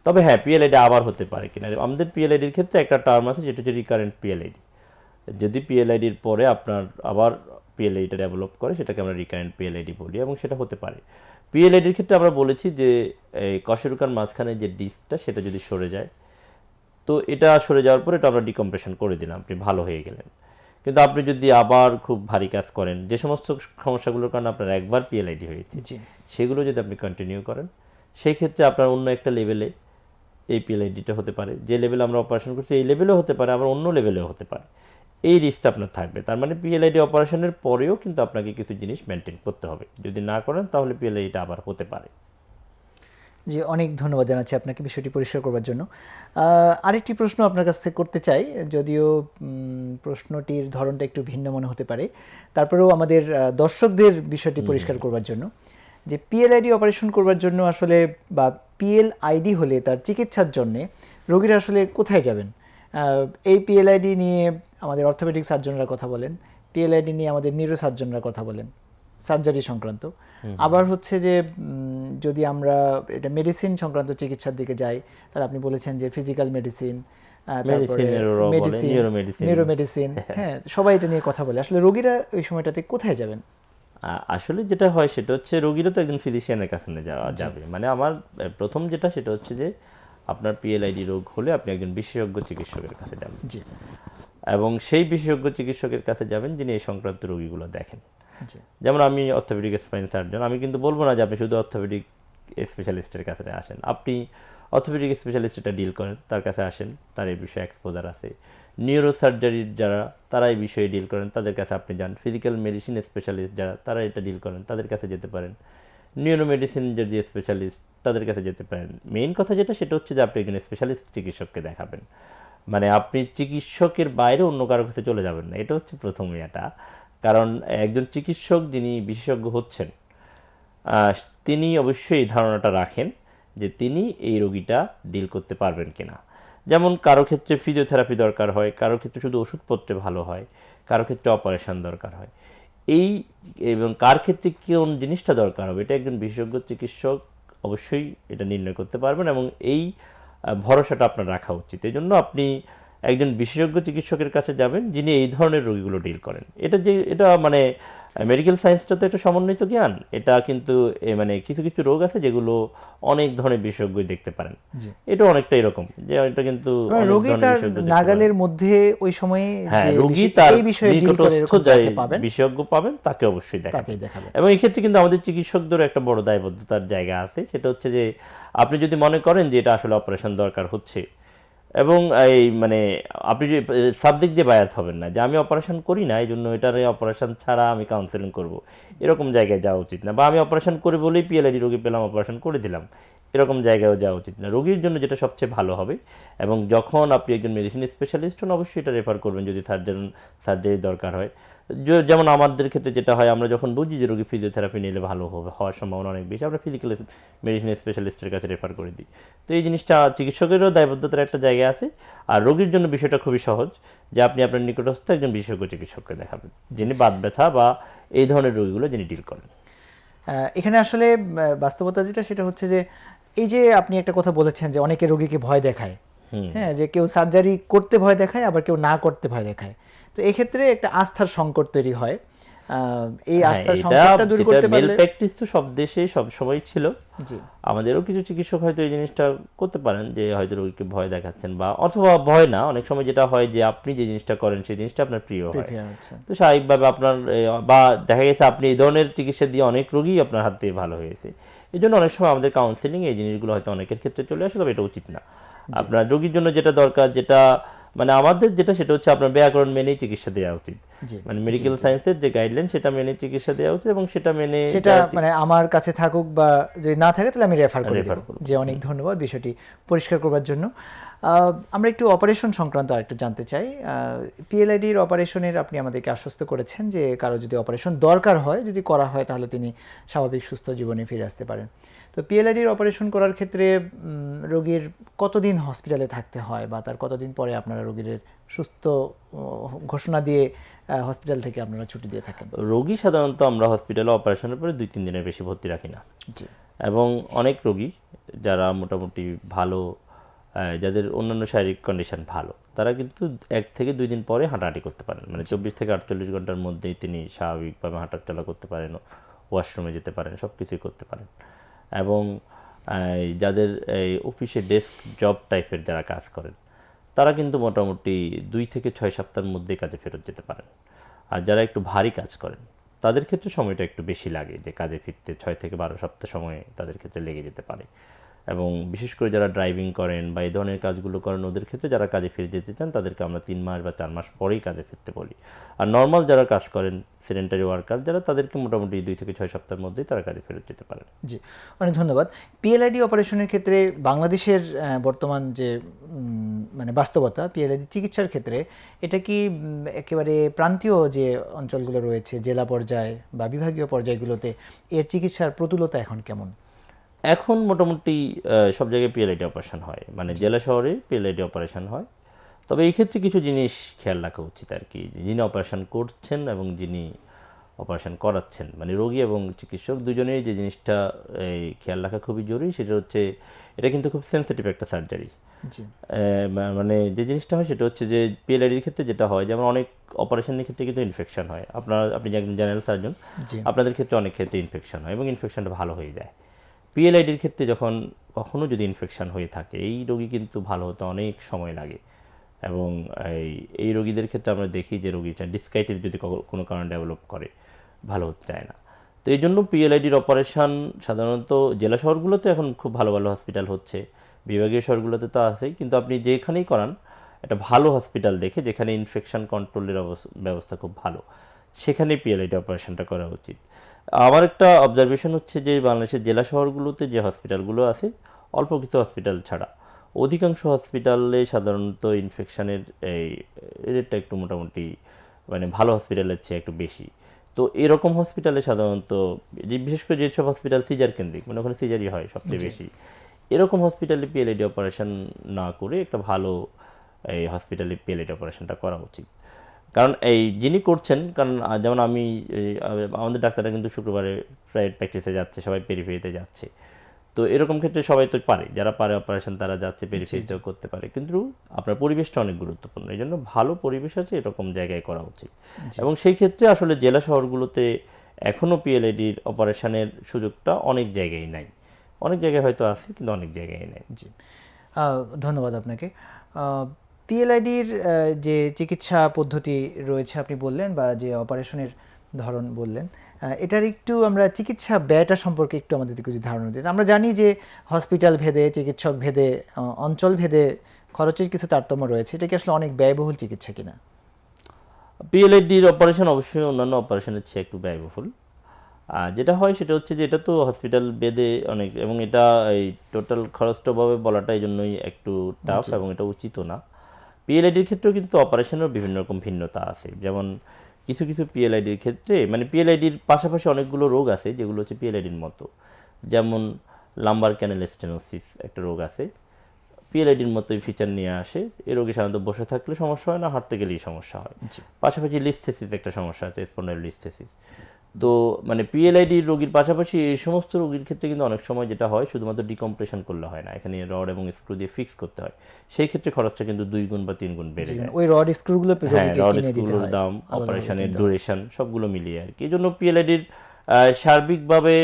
তবে হ্যাঁ, পিএলআইডি আবার হতে পারে কিনা, আমাদের পিএলআইডির ক্ষেত্রে একটা টার্ম আছে যেটা হচ্ছে রিকারেন্ট পিএলআইডি। যদি পিএলআইডির পরে আপনার আবার পিএলআইডিটা ডেভেলপ করে, সেটাকে আমরা রিকারেন্ট পিএলআইডি বলি এবং সেটা হতে পারে। পিএলআইডির ক্ষেত্রে আমরা বলেছি যে এই কশেরুকার মাঝখানে যে ডিস্কটা সেটা যদি সরে যায়, তো এটা সরে যাওয়ার পরে এটা আমরা ডিকম্প্রেশন করে দিলাম, আপনি ভালো হয়ে গেলেন। কিন্তু আপনি যদি আবার খুব ভারী কাজ করেন, যে সমস্ত সমস্যাগুলোর কারণে আপনার একবার পিএলআইডি হয়েছে জি সেগুলো যদি আপনি কন্টিনিউ করেন, সেই ক্ষেত্রে আপনার অন্য একটা লেভেলে এই পিএলআইডিটা হতে পারে, যে লেভেলে আমরা অপারেশন করছি এই লেভেলেও হতে পারে, আবার অন্য লেভেলেও হতে পারে। এই রিস্কটা আপনার থাকবে। তার মানে পিএলআইডি অপারেশনের পরেও কিন্তু আপনাকে কিছু জিনিস মেনটেন করতে হবে, যদি না করেন তাহলে পিএলআইডিটা আবার হতে পারে। জি, অনেক ধন্যবাদ জানাচ্ছি আপনাকে বিষয়টি পরিষ্কার করবার জন্য। আরেকটি প্রশ্ন আপনার কাছ থেকে করতে চাই, যদিও প্রশ্নটির ধরনটা একটু ভিন্ন মনে হতে পারে, তারপরেও আমাদের দর্শকদের বিষয়টি পরিষ্কার করবার জন্য, যে পিএলআইডি অপারেশন করবার জন্য আসলে বা পিএলআইডি হলে তার চিকিৎসার জন্যে রোগীরা আসলে কোথায় যাবেন? এই পিএলআইডি নিয়ে আমাদের অর্থোপেডিক সার্জনরা কথা বলেন, পিএলআইডি নিয়ে আমাদের নিউরো সার্জনরা কথা বলেন, সার্জারি সংক্রান্ত। আবার হচ্ছে যে যদি আমরা এটা মেডিসিন সংক্রান্ত চিকিৎসার দিকে যাই, তাহলে আপনি বলেছেন যে ফিজিক্যাল মেডিসিন, তারপরে মেডিসিন, নিউরোমেডিসিন, হ্যাঁ সবাই এটা নিয়ে কথা বলে। আসলে রোগীরা ওই সময়টাতে কোথায় যাবেন? আসলে যেটা হয় সেটা হচ্ছে রোগীরা তো একজন ফিজিশিয়ানের কাছে নিয়ে যাওয়া যাবে। মানে আমার প্রথম যেটা সেটা হচ্ছে যে আপনার পিএলআইডি রোগ হলে আপনি একজন বিশেষজ্ঞ চিকিৎসকের কাছে যাবেন জি এবং সেই বিশেষজ্ঞ চিকিৎসকের কাছে যাবেন যিনি এই সংক্রান্ত রোগীগুলো দেখেন। জি যেমন আমি অর্থোপেডিক স্পাইন সার্জন, আমি কিন্তু বলবো না যে আপনি শুধু অর্থোপেডিক স্পেশালিস্টের কাছে আসেন। আপনি অর্থোপেডিক স্পেশালিস্ট এটা ডিল করেন, তার কাছে আসেন, তার এই বিষয়ে এক্সপোজার আছে। নিউরো সার্জারির যারা তারা এই বিষয়ে ডিল করেন, তাদের কাছে আপনি যান। ফিজিক্যাল মেডিসিন স্পেশালিস্ট যারা তারা এটা ডিল করেন, তাদের কাছে যেতে পারেন। নিউরো মেডিসিন যদি স্পেশালিস্ট তাদের কাছে যেতে পারেন। মেইন কথা যেটা সেটা হচ্ছে যে আপনি একজন স্পেশালিস্ট চিকিৎসককে দেখাবেন, মানে আপনি চিকিৎসকের বাইরে অন্য কারো কাছে চলে যাবেন না, এটা হচ্ছে প্রথম ইয়েটা। কারণ একজন চিকিৎসক যিনি বিশেষজ্ঞ হচ্ছেন তিনি অবশ্যই এই ধারণাটা রাখেন যে তিনি এই রোগীটা ডিল করতে পারবেন কিনা। যেমন কারো ক্ষেত্রে ফিজিওথেরাপি দরকার হয়, কারো ক্ষেত্রে শুধু ওষুধপত্রে ভালো হয়, কারো ক্ষেত্রে অপারেশন দরকার হয়। এই এবং কার ক্ষেত্রে কোন জিনিসটা দরকার হবে এটা একজন বিশেষজ্ঞ চিকিৎসক অবশ্যই এটা নির্ণয় করতে পারবেন এবং এই ভরসাটা আপনার রাখা উচিত। এই জন্য আপনি একজন বিশেষজ্ঞ চিকিৎসকের কাছে যাবেন যিনি এই ধরনের রোগীগুলো ডিল করেন। এটা মানে মেডিকেল সায়েন্সটা তো একটা সমন্বিত জ্ঞান। এটা কিন্তু মানে কিছু কিছু রোগ আছে যেগুলো অনেক ধরনের বিশেষজ্ঞই দেখতে পারেন। জি। এটা অনেকটা এরকম যে এটা কিন্তু অনেক রোগী ধরনের তার বিশেষজ্ঞ দেখতে পারেন। নাগালের মধ্যে ওই সময়ে হ্যাঁ, যে রোগী তার এই বিষয়ে ডিল করে নিকটস্থ এরকম যাকে পাবেন বিশেষজ্ঞ পাবেন তাকে অবশ্যই দেখাবেন। তাকেই দেখাবেন। এবং এই ক্ষেত্রে কিন্তু আমাদের চিকিৎসকদেরও একটা বড় দায়বদ্ধতার জায়গা আছে, সেটা হচ্ছে যে আপনি যদি মনে করেন যে এটা আসলে অপারেশন দরকার হচ্ছে, এবং এই মানে আপনি যে সাবজেক্ট দিয়ে বায়াস হবেন না যে আমি অপারেশন করি না এই জন্য এটারে অপারেশন ছাড়া আমি কাউন্সেলিং করব, এরকম জায়গায় যাওয়া উচিত না। বা আমি অপারেশন করে বলেই পিএলআইডি রোগী পেলাম, অপারেশন করে দিলাম, এরকম জায়গায়ও যাওয়া উচিত না। রোগীর জন্য যেটা সবচেয়ে ভালো হবে, এবং যখন আপনি একজন মেডিসিন স্পেশালিস্ট হন অবশ্যই এটা রেফার করবেন যদি সার্জারি দরকার হয়। যেমন আমাদের ক্ষেত্রে যেটা হয়, আমরা যখন বুঝি যে রোগী ফিজিওথেরাপি নিলে ভালো হওয়ার সম্ভাবনা অনেক বেশি, আমরা ফিজিক্যাল মেডিসিন স্পেশালিস্টের কাছে রেফার করে দিই। তো এই জিনিসটা চিকিৎসকেরও দায়বদ্ধতার একটা জায়গা আছে। আর রোগীর জন্য বিষয়টা খুবই সহজ যে আপনি আপনার নিকটস্থ একজন বিশেষজ্ঞ চিকিৎসককে দেখাবেন যিনি বাত ব্যথা বা এই ধরনের রোগীগুলো যিনি ডিল করেন। এখানে আসলে বাস্তবতা যেটা সেটা হচ্ছে যে এই যে আপনি একটা কথা বলেছেন যে অনেকে রোগীকে ভয় দেখায়, হ্যাঁ, যে কেউ সার্জারি করতে ভয় দেখায় আবার কেউ না করতে ভয় দেখায়। তো এক্ষেত্রে একটা আস্থার সংকট তৈরি হয়। এই আস্থার সংকটটা দূর করতে পারলে প্র্যাকটিস তো সব দেশে সব সময় ছিল। জি, আমাদেরও কিছু চিকিৎসক হয়তো এই জিনিসটা করতে পারেন যে হয়তো রোগীকে ভয় দেখাচ্ছেন, বা অথবা ভয় না, অনেক সময় যেটা হয় যে আপনি যে জিনিসটা করেন সেই জিনিসটা আপনার প্রিয় হয়, প্রিপেয়ার হচ্ছে। তো স্বাভাবিকভাবে আপনার বা দেখা গেছে আপনি এই ধরনের চিকিৎসা দিয়ে অনেক রোগী আপনার হাত দিয়ে ভালো হয়েছে। এই জন্য অনেক সময় আমাদের কাউন্সেলিং এই জিনিসগুলো হয়তো অনেকের ক্ষেত্রে চলে আসে, তবে এটা উচিত না। আপনার রোগীর জন্য যেটা দরকার, যেটা মানে আমাদের যেটা, সেটা হচ্ছে আপনার ব্যাকরণ মেনেই চিকিৎসা দেওয়া উচিত। জি, মানে মেডিকেল সায়েন্সের যে গাইডলাইন সেটা মেনে চিকিৎসা দেওয়া উচিত, এবং সেটা মেনে সেটা মানে আমার কাছে থাকুক বা যদি না থাকে তাহলে আমি রেফার করে রেফার দেব। করব। যে অনেক ধন্যবাদ বিষয়টি পরিষ্কার করবার জন্য। আমরা একটু অপারেশন সংক্রান্ত আরেকটু জানতে চাই। পিএলআইডির অপারেশনের আপনি আমাদেরকে আশ্বস্ত করেছেন যে কারো যদি অপারেশন দরকার হয়, যদি করা হয় তাহলে তিনি স্বাভাবিক সুস্থ জীবনে ফিরে আসতে পারেন। তো পিএলআইডির অপারেশন করার ক্ষেত্রে রোগীর কতদিন হসপিটালে থাকতে হয় বা তার কতদিন পরে আপনারা রোগীর সুস্থ ঘোষণা দিয়ে হসপিটাল থেকে আপনারা ছুটি দিয়ে থাকেন? রোগী সাধারণত আমরা হসপিটালে অপারেশনের পরে 2-3 দিনের বেশি ভর্তি রাখি না। জি, এবং অনেক রোগী যারা মোটামুটি ভালো, যাদের অন্যান্য শারীরিক কন্ডিশন ভালো, তারা কিন্তু 1 থেকে 2 দিন পরে হাঁটাহাঁটি করতে পারেন। মানে 24 থেকে 48 ঘন্টার মধ্যেই তিনি স্বাভাবিকভাবে হাঁটাচলা করতে পারেন, ওয়াশরুমে যেতে পারেন, সব কিছুই করতে পারেন। এবং যাদের এই অফিসে ডেস্ক জব টাইপের যারা কাজ করেন, তারা কিন্তু মোটামুটি 2 থেকে 6 সপ্তাহের মধ্যেই কাজে ফেরত যেতে পারেন। আর যারা একটু ভারী কাজ করেন তাদের ক্ষেত্রে সময়টা একটু বেশি লাগে, যে কাজে ফিরতে 6 থেকে 12 সপ্তাহ সময় তাদের ক্ষেত্রে লেগে যেতে পারে। এবং বিশেষ করে যারা ড্রাইভিং করেন বা এই ধরনের কাজগুলো করেন, ওদের ক্ষেত্রে যারা কাজে ফিরে যেতে চান তাদেরকে আমরা 3 মাস বা 4 মাস পরেই কাজে ফিরতে বলি। আর নর্মাল যারা কাজ করেন, সেডেন্টারি ওয়ার্কার যারা, তাদেরকে মোটামুটি 2 থেকে 6 সপ্তাহের মধ্যেই তারা কাজে ফেরত যেতে পারেন। জি, অনেক ধন্যবাদ। পিএলআইডি অপারেশনের ক্ষেত্রে বাংলাদেশের বর্তমান যে মানে বাস্তবতা, পিএলআইডি চিকিৎসার ক্ষেত্রে এটা কি একেবারে প্রান্তীয় যে অঞ্চলগুলো রয়েছে, জেলা পর্যায়ে বা বিভাগীয় পর্যায়গুলোতে এর চিকিৎসার প্রতুলতা এখন কেমন? এখন মোটামুটি সব জায়গায় পিএলআইডি অপারেশন হয়, মানে জেলা শহরে পিএলআইডি অপারেশন হয়। তবে এই ক্ষেত্রে কিছু জিনিস খেয়াল রাখা উচিত আর কি, যিনি অপারেশন করছেন এবং যিনি অপারেশন করাচ্ছেন, মানে রোগী এবং চিকিৎসক দুজনেই যে জিনিসটা খেয়াল রাখা খুবই জরুরি, সেটা হচ্ছে এটা কিন্তু খুব সেন্সিটিভ একটা সার্জারি। জি, মানে যে জিনিসটা হয় সেটা হচ্ছে যে পিএলআইডির ক্ষেত্রে যেটা হয়, যেমন অনেক অপারেশনের ক্ষেত্রে কিন্তু ইনফেকশন হয়। আপনি যে একজন জেনারেল সার্জন, জি, আপনাদের ক্ষেত্রে অনেক ক্ষেত্রে ইনফেকশন হয় এবং ইনফেকশনটা ভালো হয়ে যায়। পিএলআইডির ক্ষেত্রে যখন কখনও যদি ইনফেকশন হয়ে থাকে, এই রোগী কিন্তু ভালো হতে অনেক সময় লাগে। এবং এই রোগীদের ক্ষেত্রে আমরা দেখি যে রোগীটা ডিসকাইটিস যদি কোনো কারণে ডেভেলপ করে, ভালো হতে চায় না। তো এই জন্য পিএলআইডির অপারেশন সাধারণত জেলা শহরগুলোতে এখন খুব ভালো ভালো হসপিটাল হচ্ছে, বিভাগীয় শহরগুলোতে তো আছেই, কিন্তু আপনি যেখানেই করান একটা ভালো হসপিটাল দেখে, যেখানে ইনফেকশন কন্ট্রোলের ব্যবস্থা খুব ভালো, সেখানে পিএলআইডি অপারেশনটা করা উচিত। আমার একটা অবজারভেশন হচ্ছে যে বাংলাদেশের জেলা শহরগুলোতে যে হসপিটালগুলো আছে, অল্প কিছু হসপিটাল ছাড়া অধিকাংশ হসপিটালে সাধারণত ইনফেকশনের এই রেটটা একটু মোটামুটি মানে ভালো হসপিটালের চেয়ে একটু বেশি। তো এরকম হসপিটালে সাধারণত, যে বিশেষ করে যেসব হসপিটাল সিজার কেন্দ্রিক, মানে ওখানে সিজারই হয় সবচেয়ে বেশি, এরকম হসপিটালে পিএলআইডি অপারেশন না করে একটা ভালো এই হসপিটালে পিএলআইডি অপারেশনটা করা উচিত। কারণ এই যিনি করছেন, কারণ যেমন আমাদের ডাক্তাররা কিন্তু শুক্রবারে প্রাইভেট প্র্যাকটিসে যাচ্ছে, সবাই পেরিফেরিতে যাচ্ছে। তো তো এরকম ক্ষেত্রে সবাই তো পারে, যারা পারে অপারেশন তারা যাচ্ছে, পেরিফেরিতেও করতে পারে, কিন্তু আপনার পরিবেশটা অনেক গুরুত্বপূর্ণ। এই জন্য ভালো পরিবেশ আছে এরকম জায়গায় করা উচিত। এবং সেই ক্ষেত্রে আসলে জেলা শহরগুলোতে এখনও পিএলআইডির অপারেশনের সুযোগটা অনেক জায়গায় নাই, অনেক জায়গায় হয়তো আছে কিন্তু অনেক জায়গায় নেই। জি, ধন্যবাদ আপনাকে। পিএলআইডির যে চিকিৎসা পদ্ধতি রয়েছে আপনি বললেন, বা যে অপারেশনের ধরন বললেন, এটার একটু আমরা চিকিৎসা ব্যয়টা সম্পর্কে একটু আমাদেরকে কিছু ধারণা দিতে। আমরা জানি যে হসপিটাল ভেদে, চিকিৎসক ভেদে, অঞ্চল ভেদে খরচের কিছু তারতম্য রয়েছে। এটা কি আসলে অনেক ব্যয়বহুল চিকিৎসা কিনা? পিএলআইডির অপারেশন অবশ্যই অন্যান্য অপারেশনের চেয়ে একটু ব্যয়বহুল। যেটা হয় সেটা হচ্ছে যে এটা তো হসপিটাল বেদে অনেক, এবং এটা এই টোটাল খরচটা ভাবে বলাটা এই জন্যই একটু টাফ, এবং এটা উচিতও না। পিএলআইডির ক্ষেত্রেও কিন্তু অপারেশনের বিভিন্ন রকম ভিন্নতা আছে। যেমন কিছু কিছু পিএলআইডির ক্ষেত্রে, মানে পিএলআইডির পাশাপাশি অনেকগুলো রোগ আছে যেগুলো হচ্ছে পিএলআইডির মতো। যেমন লাম্বার ক্যানেল স্টেনোসিস একটা রোগ আছে, পিএলআইডির মতোই ফিচার নিয়ে আসে। এই রোগী সাধারণত বসে থাকলে সমস্যা হয় না, হাঁটতে গেলেই সমস্যা হয়। পাশাপাশি লিস্থেসিস একটা সমস্যা আছে, স্পন্ডাইলোলিস্থেসিস। তো মানে পিএলআইডি রোগীর পাশাপাশি এই সমস্ত রোগীর ক্ষেত্রে কিন্তু অনেক সময় যেটা হয় শুধুমাত্র ডিকম্প্রেশন করলে হয় না, এখানে রড এবং স্ক্রু দিয়ে ফিক্স করতে হয়। সেই ক্ষেত্রে খরচটা কিন্তু 2 গুণ বা 3 গুণ বেড়ে যায়। ওই রড স্ক্রুগুলো হ্যাঁ, রোগীকে রড কিনে দিতে স্ক্রুর হয়, দাম, আলাদাভাবে অপারেশনের কিনতে হয়। ডিউরেশন সবগুলো মিলিয়ে আর কি। এই জন্য পিএলআইডির সার্বিকভাবে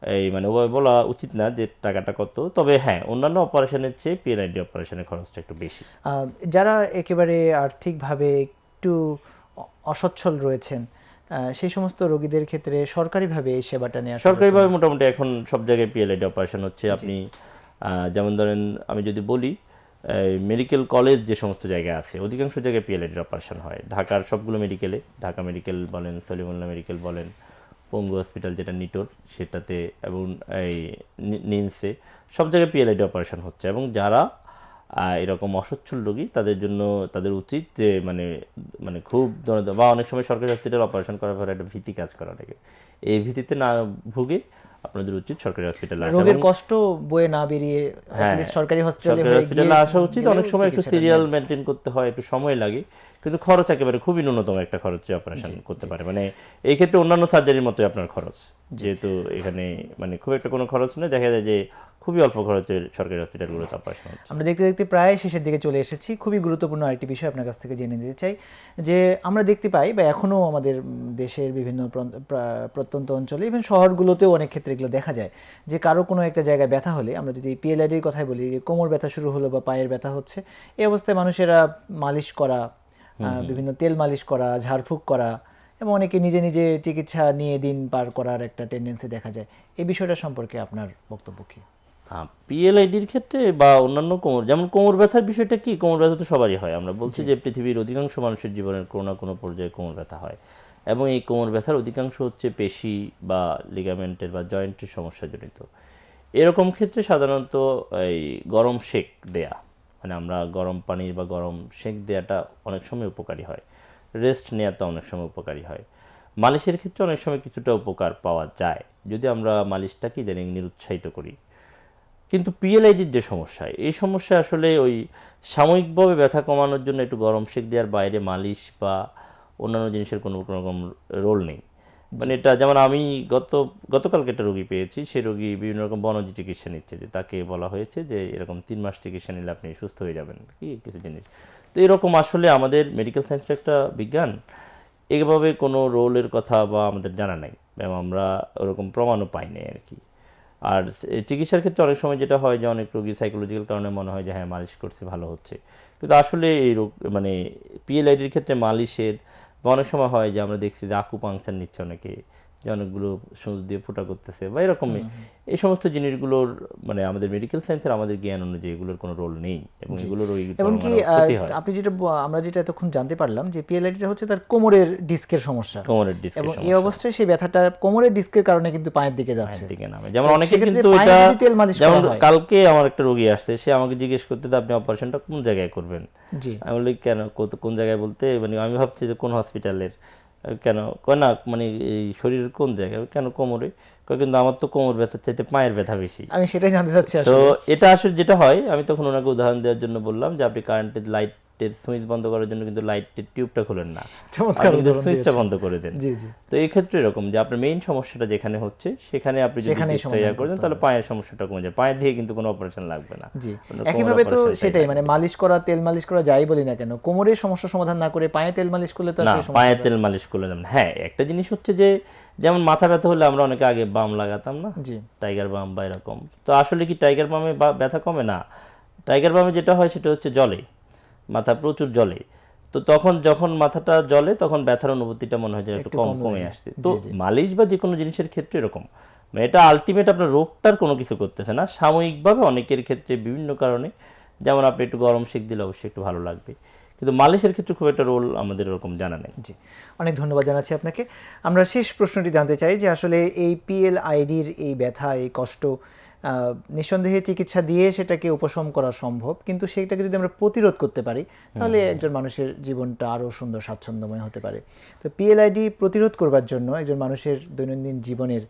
এই মানে ওভাবে বলা উচিত না যে টাকাটা কত, তবে হ্যাঁ অন্যান্য অপারেশনের চেয়ে পিএলআইডি অপারেশনের খরচটা একটু বেশি। যারা একেবারে আর্থিকভাবে একটু অসচ্ছল রয়েছেন, সেই সমস্ত রোগীদের ক্ষেত্রে সরকারিভাবে এই সেবাটা নেওয়া সরকারিভাবে মোটামুটি এখন সব জায়গায় পিএলআইডি অপারেশন হচ্ছে। আপনি যেমন ধরেন আমি যদি বলি, মেডিকেল কলেজ যে সমস্ত জায়গায় আছে অধিকাংশ জায়গায় পিএলআইডির অপারেশন হয়। ঢাকার সবগুলো মেডিকেলে, ঢাকা মেডিকেল বলেন, সলিমুল্লাহ মেডিকেল বলেন, পঙ্গু হসপিটাল যেটা নিটোর সেটাতে, এবং এই নিমসে, সব জায়গায় পিএলআইডি অপারেশন হচ্ছে। এবং যারা এরকম অসচ্ছল রোগী তাদের জন্য তাদের উচিত যে মানে মানে খুব বা অনেক সময় সরকারি হসপিটাল অপারেশন করার পরে একটা ভীতি কাজ করা লাগে, এই ভীতিতে না ভুগে আপনাদের উচিত সরকারি হসপিটালে আসা, রোগের কষ্ট বয়ে না বেরিয়ে সরকারি হসপিটালে আসা উচিত। অনেক সময় একটু সিরিয়াল মেনটেন করতে হয়, একটু সময় লাগে, কিন্তু খরচ একেবারে খুবই ন্যূনতম একটা খরচে অপারেশন করতে পারে। মানে এই ক্ষেত্রে অন্যান্য সার্জারির মতোই আপনার খরচ, যেহেতু এখানে মানে খুব একটা কোনো খরচ নেই, দেখা যায় যে খুবই অল্প খরচের সরকারি হসপিটালগুলোতে অপারেশন হচ্ছে। আমরা দেখতে দেখতে প্রায় শেষের দিকে চলে এসেছি। খুবই গুরুত্বপূর্ণ আরেকটি বিষয় আপনার কাছ থেকে জেনে নিতে চাই, যে আমরা দেখতে পাই বা এখনও আমাদের দেশের বিভিন্ন প্রত্যন্ত অঞ্চলে, ইভেন শহরগুলোতেও অনেক ক্ষেত্রে এগুলো দেখা যায়, যে কারো কোনো একটা জায়গায় ব্যথা হলে, আমরা যদি পিএলআইডির কথাই বলি, যে কোমর ব্যথা শুরু হলো বা পায়ের ব্যথা হচ্ছে, এই অবস্থায় মানুষেরা মালিশ করা, বিভিন্ন তেল মালিশ করা, ঝাড়ফুঁক করা, এবং অনেকে নিজে নিজে চিকিৎসা নিয়ে দিন পার করার একটা টেন্ডেন্সি দেখা যায়। এই বিষয়টা সম্পর্কে আপনার বক্তব্য কী? পিএলআইডির ক্ষেত্রে বা অন্যান্য কোমর, যেমন কোমর ব্যথার বিষয়টা কি, কোমর ব্যথা তো সবারই হয়। আমরা বলছি যে পৃথিবীর অধিকাংশ মানুষের জীবনের কোনো না কোনো পর্যায়ে কোমর ব্যথা হয়, এবং এই কোমর ব্যথার অধিকাংশ হচ্ছে পেশি বা লিগামেন্টের বা জয়েন্টের সমস্যাজনিত। এরকম ক্ষেত্রে সাধারণত এই গরম সেক দেয়া, মানে আমরা গরম পানির বা গরম সেক দেওয়াটা অনেক সময় উপকারী হয়। রেস্ট নেওয়াটা অনেক সময় উপকারী হয়। মালিশের ক্ষেত্রে অনেক সময় কিছুটা উপকার পাওয়া যায় যদি আমরা মালিশটাকে ইদানিং নিরুৎসাহিত করি। কিন্তু পিএলআইডির যে সমস্যা, এই সমস্যা আসলে ওই সাময়িকভাবে ব্যথা কমানোর জন্য একটু গরম সেক দেওয়ার বাইরে মালিশ বা অন্যান্য জিনিসের কোনো রকম রোল নেই। মানে এটা যেমন আমি গতকালকে একটা রোগী পেয়েছি, সেই রোগী বিভিন্ন রকম বনজ চিকিৎসা নিচ্ছে, যে তাকে বলা হয়েছে যে এরকম 3 মাস চিকিৎসা নিলে আপনি সুস্থ হয়ে যাবেন, কি কিছু জিনিস। তো এরকম আসলে আমাদের মেডিকেল সায়েন্সের একটা বিজ্ঞান, এভাবে কোনো রোলের কথা বা আমাদের জানা নাই, এবং আমরা ওরকম প্রমাণও পাই নাই আর কি। আর চিকিৎসার ক্ষেত্রে অনেক সময় যেটা হয় যে অনেক রোগী সাইকোলজিক্যাল কারণে মনে হয় যে হ্যাঁ মালিশ করছে ভালো হচ্ছে, কিন্তু আসলে এই রোগ মানে পিএলআইডির ক্ষেত্রে মালিশের বা অনেক সময় হয় যে আমরা দেখছি যে আকুপাংচার নিচ্ছে অনেকে, যে অনেকগুলো সুচ দিয়ে ফোঁটা করতেছে বা এরকমই। এই সমস্ত জিনিসগুলোর মানে আমাদের মেডিকেল সায়েন্সের আমাদের জ্ঞান অনুযায়ী এগুলোর কোনো রোল নেই, এবং এগুলোর ওই এমনকি আপনি যেটা আমরা যেটা এতক্ষণ জানতে পারলাম, যে পিএলআইডিটা হচ্ছে তার কোমরের ডিস্কের সমস্যা, কোমরের ডিস্কের এবং সমস্যা। এই অবস্থায় সেই ব্যথাটা কোমরের ডিস্কের কারণে কিন্তু পায়ের দিকে যাচ্ছে, দিকে নামে। যেমন অনেকে সেক্ষেত্রে কিন্তু পায়ে এটা, যদি তেল মালিশ যেমন করা হয়। কালকে আমার একটা রোগী আসছে, সে আমাকে জিজ্ঞেস করতে যে আপনি অপারেশনটা কোন জায়গায় করবেন। জি, আমি বলি কেন, কোন জায়গায় বলতে, মানে আমি ভাবছি যে কোন হসপিটালের, কেন কয় না মানে এই শরীরের কোন জায়গায়, কেন কোমরে, কয় কিন্তু আমার তো কোমর ব্যথার চাইতে পায়ের ব্যথা বেশি। আমি সেটাই জানতে চাচ্ছি তো আসলে। এটা আসলে যেটা হয়, আমি তখন ওনাকে উদাহরণ দেওয়ার জন্য বললাম যে আপনি কারেন্টের লাইট লাইটের সুইচ বন্ধ করার জন্য কিন্তু লাইটের টিউবটা খোলেন না, চমৎকার আপনি কিন্তু উদাহরণ সুইচটা দিয়েছেন। বন্ধ করে দেন। জি জি তো এই ক্ষেত্রে এরকম যে আপনার মেইন সমস্যাটা যেখানে হচ্ছে সেখানে আপনি যদি সেখানেই দিকটা সমাধান করে দেন, করতে তাহলে পায়ের সমস্যাটা কমে যায়। পায়ের দিয়ে কিন্তু কোনো অপারেশন লাগবে না। জি আপনার কোমর একইভাবে তো অপারেশনটাই সেটাই মানে লাগবে। মালিশ করা, তেল মালিশ করা যাই বলি না কেন, কোমরের সমস্যা সমাধান না করে পায়ে তেল মালিশ করলে তো না, আসলে পায়ে সমস্যাটা তেল মালিশ করলে যাবেন। হ্যাঁ, একটা জিনিস হচ্ছে যে যেমন মাথা ব্যথা হলে আমরা অনেকে আগে বাম লাগাতাম না, জি টাইগার বাম বা এরকম। তো আসলে কি টাইগার বামে ব্যথা কমে না? টাইগার বামে যেটা হয় সেটা হচ্ছে জলে, মাথা প্রচুর জলে। তো তখন যখন মাথাটা জলে তখন ব্যথার অনুভূতিটা মনে হয় যে একটু একটু কম কম কমে লাগে। আসছে। তো জি জি মালিশ বা যে কোনো জিনিসের ক্ষেত্রে এরকম, মানে এটা আলটিমেট আপনার রোগটার কোনো কিছু করতেছে না। সাময়িকভাবে অনেকের ক্ষেত্রে বিভিন্ন কারণে, যেমন আপনি একটু গরম সেঁক দিলে অবশ্যই একটু ভালো লাগবে, কিন্তু মালিশের ক্ষেত্রে খুব একটা রোল আমাদের এরকম জানা নেই। জি অনেক ধন্যবাদ জানাচ্ছি আপনাকে। আমরা শেষ প্রশ্নটি জানতে চাই যে আসলে এই পিএলআইডির এই ব্যথা, এই কষ্ট নিঃসন্দেহে চিকিৎসা দিয়ে সেটাকে উপশম করা সম্ভব, কিন্তু সেটাকে যদি আমরা প্রতিরোধ করতে পারি তাহলে একজন মানুষের জীবনটা আরও সুন্দর স্বাচ্ছন্দ্যময় হতে পারে। তো পিএলআইডি প্রতিরোধ করবার জন্য একজন মানুষের দৈনন্দিন জীবনের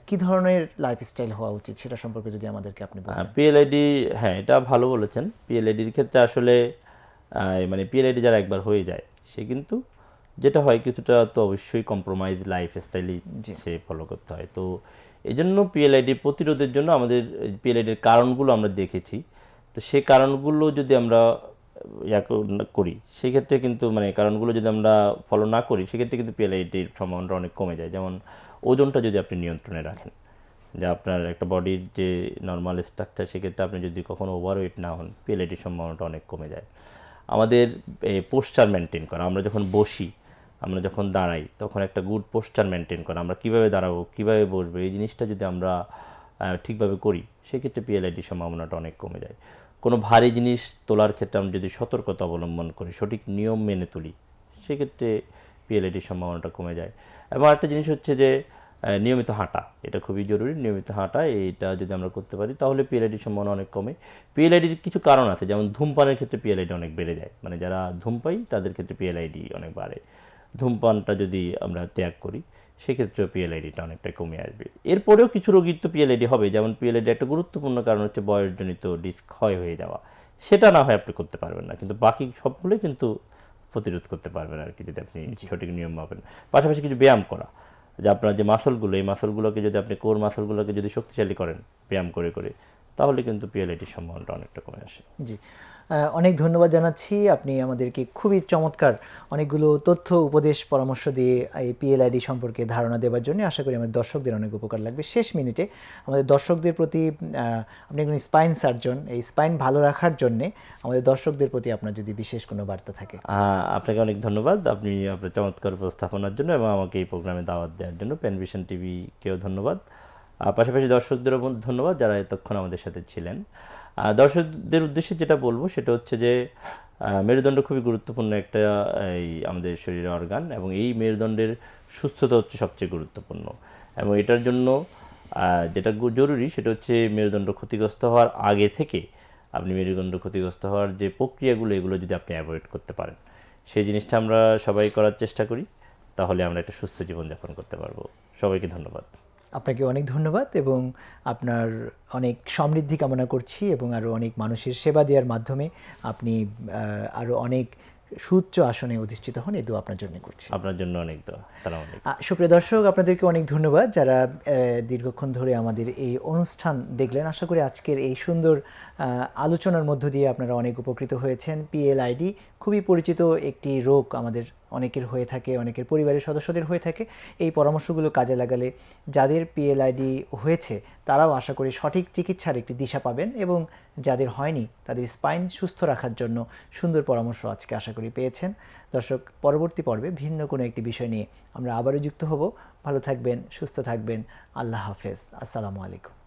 কি ধরনের লাইফস্টাইল হওয়া উচিত সেটা সম্পর্কে যদি আমাদেরকে আপনি বলেন। পিএলআইডি, হ্যাঁ এটা ভালো বলেছেন। পিএলআইডির ক্ষেত্রে আসলে মানে পিএলআইডি যারা একবার হয়ে যায় সে কিন্তু যেটা হয় কিছুটা তো অবশ্যই কম্প্রোমাইজ লাইফস্টাইলই সে ফলো করতে হয়। তো এই জন্য পিএলআইডি প্রতিরোধের জন্য আমাদের পিএলআইডির কারণগুলো আমরা দেখেছি। তো সেই কারণগুলো যদি আমরা করি সেক্ষেত্রে কিন্তু মানে কারণগুলো যদি আমরা ফলো না করি সেক্ষেত্রে কিন্তু পিএলআইডির সম্ভাবনাটা অনেক কমে যায়। যেমন ওজনটা যদি আপনি নিয়ন্ত্রণে রাখেন, যে আপনার একটা বডির যে নর্মাল স্ট্রাকচার সেক্ষেত্রে আপনি যদি কখনো ওভারওয়েট না হন, পিএলআইডির সম্ভাবনাটা অনেক কমে যায়। আমাদের পোস্টার মেনটেন করা, আমরা যখন বসি, আমরা যখন দাঁড়াই, তখন একটা গুড পোস্টার মেনটেন করা, আমরা কীভাবে দাঁড়াবো, কীভাবে বসবো, এই জিনিসটা যদি আমরা ঠিকভাবে করি সেক্ষেত্রে পিএলআইডির সম্ভাবনাটা অনেক কমে যায়। কোনো ভারী জিনিস তোলার ক্ষেত্রে আমরা যদি সতর্কতা অবলম্বন করি, সঠিক নিয়ম মেনে তুলি, সেক্ষেত্রে পিএলআইডির সম্ভাবনাটা কমে যায়। এবং একটা জিনিস হচ্ছে যে নিয়মিত হাঁটা, এটা খুবই জরুরি। নিয়মিত হাঁটা এটা যদি আমরা করতে পারি তাহলে পিএলআইডির সম্ভাবনা অনেক কমে। পিএলআইডির কিছু কারণ আছে, যেমন ধূমপানের ক্ষেত্রে পিএলআইডি অনেক বেড়ে যায়, মানে যারা ধূমপাই তাদের ক্ষেত্রে পিএলআইডি অনেক বাড়ে। ধূমপানটা যদি আমরা ত্যাগ করি সেক্ষেত্রেও পিএলআইডিটা অনেকটাই কমে আসবে। এরপরেও কিছু রোগীর তো পিএলআইডি হবে, যেমন পিএলআইডি একটা গুরুত্বপূর্ণ কারণ হচ্ছে বয়সজনিত ডিস্ক ক্ষয় হয়ে যাওয়া, সেটা না হয় আপনি করতে পারবেন না, কিন্তু বাকি সবগুলোই কিন্তু প্রতিরোধ করতে পারবেন আর কি, যদি আপনি সঠিক নিয়ম মাপেন। পাশাপাশি কিছু ব্যায়াম করা, যে আপনার যে মাসলগুলো, এই মাসলগুলোকে যদি আপনি কোর মাসলগুলোকে যদি শক্তিশালী করেন ব্যায়াম করে করে, তাহলে কিন্তু পিএলআইডির সম্ভাবনাটা অনেকটা কমে আসে। জি অনেক ধন্যবাদ জানাচ্ছি। আপনি আমাদেরকে খুবই চমৎকার অনেকগুলো তথ্য, উপদেশ, পরামর্শ দিয়ে এই পিএলআইডি সম্পর্কে ধারণা দেওয়ার জন্য। আশা করি আমাদের দর্শকদের অনেক উপকার লাগবে। শেষ মিনিটে আমাদের দর্শকদের প্রতি, আপনি একজন স্পাইন সার্জন, এই স্পাইন ভালো রাখার জন্যে আমাদের দর্শকদের প্রতি আপনার যদি বিশেষ কোনো বার্তা থাকে। আপনাকে অনেক ধন্যবাদ, আপনি আপনার চমৎকার উপস্থাপনার জন্য এবং আমাকে এই প্রোগ্রামে দাওয়াত দেওয়ার জন্য। প্যানভিশন টিভিকেও ধন্যবাদ, পাশাপাশি দর্শকদেরও ধন্যবাদ যারা এতক্ষণ আমাদের সাথে ছিলেন। দর্শকদের উদ্দেশ্যে যেটা বলবো সেটা হচ্ছে যে মেরুদণ্ড খুবই গুরুত্বপূর্ণ একটা এই আমাদের শরীরের অর্গান, এবং এই মেরুদণ্ডের সুস্থতা হচ্ছে সবচেয়ে গুরুত্বপূর্ণ। এবং এটার জন্য যেটা জরুরি সেটা হচ্ছে মেরুদণ্ড ক্ষতিগ্রস্ত হওয়ার আগে থেকে আপনি মেরুদণ্ড ক্ষতিগ্রস্ত হওয়ার যে প্রক্রিয়াগুলো, এগুলো যদি আপনি অ্যাভয়েড করতে পারেন, সেই জিনিসটা আমরা সবাই করার চেষ্টা করি, তাহলে আমরা একটা সুস্থ জীবনযাপন করতে পারবো। সবাইকে ধন্যবাদ। আপনাকে অনেক ধন্যবাদ এবং আপনার অনেক সমৃদ্ধি কামনা করছি, এবং আরও অনেক মানুষের সেবা দেওয়ার মাধ্যমে আপনি আরও অনেক সুউচ্চ আসনে অধিষ্ঠিত হন, এই দোয়া আপনার জন্য করছি। আপনার জন্য অনেক দোয়া। আসসালামু আলাইকুম। সুপ্রিয় দর্শক, আপনাদেরকে অনেক ধন্যবাদ যারা দীর্ঘক্ষণ ধরে আমাদের এই অনুষ্ঠান দেখলেন। আশা করি আজকের এই সুন্দর আলোচনার মধ্য দিয়ে আপনারা অনেক উপকৃত হয়েছেন। পিএলআইডি খুবই পরিচিত একটি রোগ, আমাদের অনেকের হয়ে থাকে, অনেকের পরিবারের সদস্যদের হয়ে থাকে। এই পরামর্শগুলো কাজে লাগালে যাদের পিএলআইডি হয়েছে তারাও আশা করি সঠিক চিকিৎসার একটি দিশা পাবেন, এবং যাদের হয়নি তাদের স্পাইন সুস্থ রাখার জন্য সুন্দর পরামর্শ আজকে আশা করি পেয়েছেন। দর্শক, পরবর্তী পর্বে ভিন্ন কোনো একটি বিষয় নিয়ে আমরা আবারও যুক্ত হব। ভালো থাকবেন, সুস্থ থাকবেন। আল্লাহ হাফেজ। আসসালামু আলাইকুম।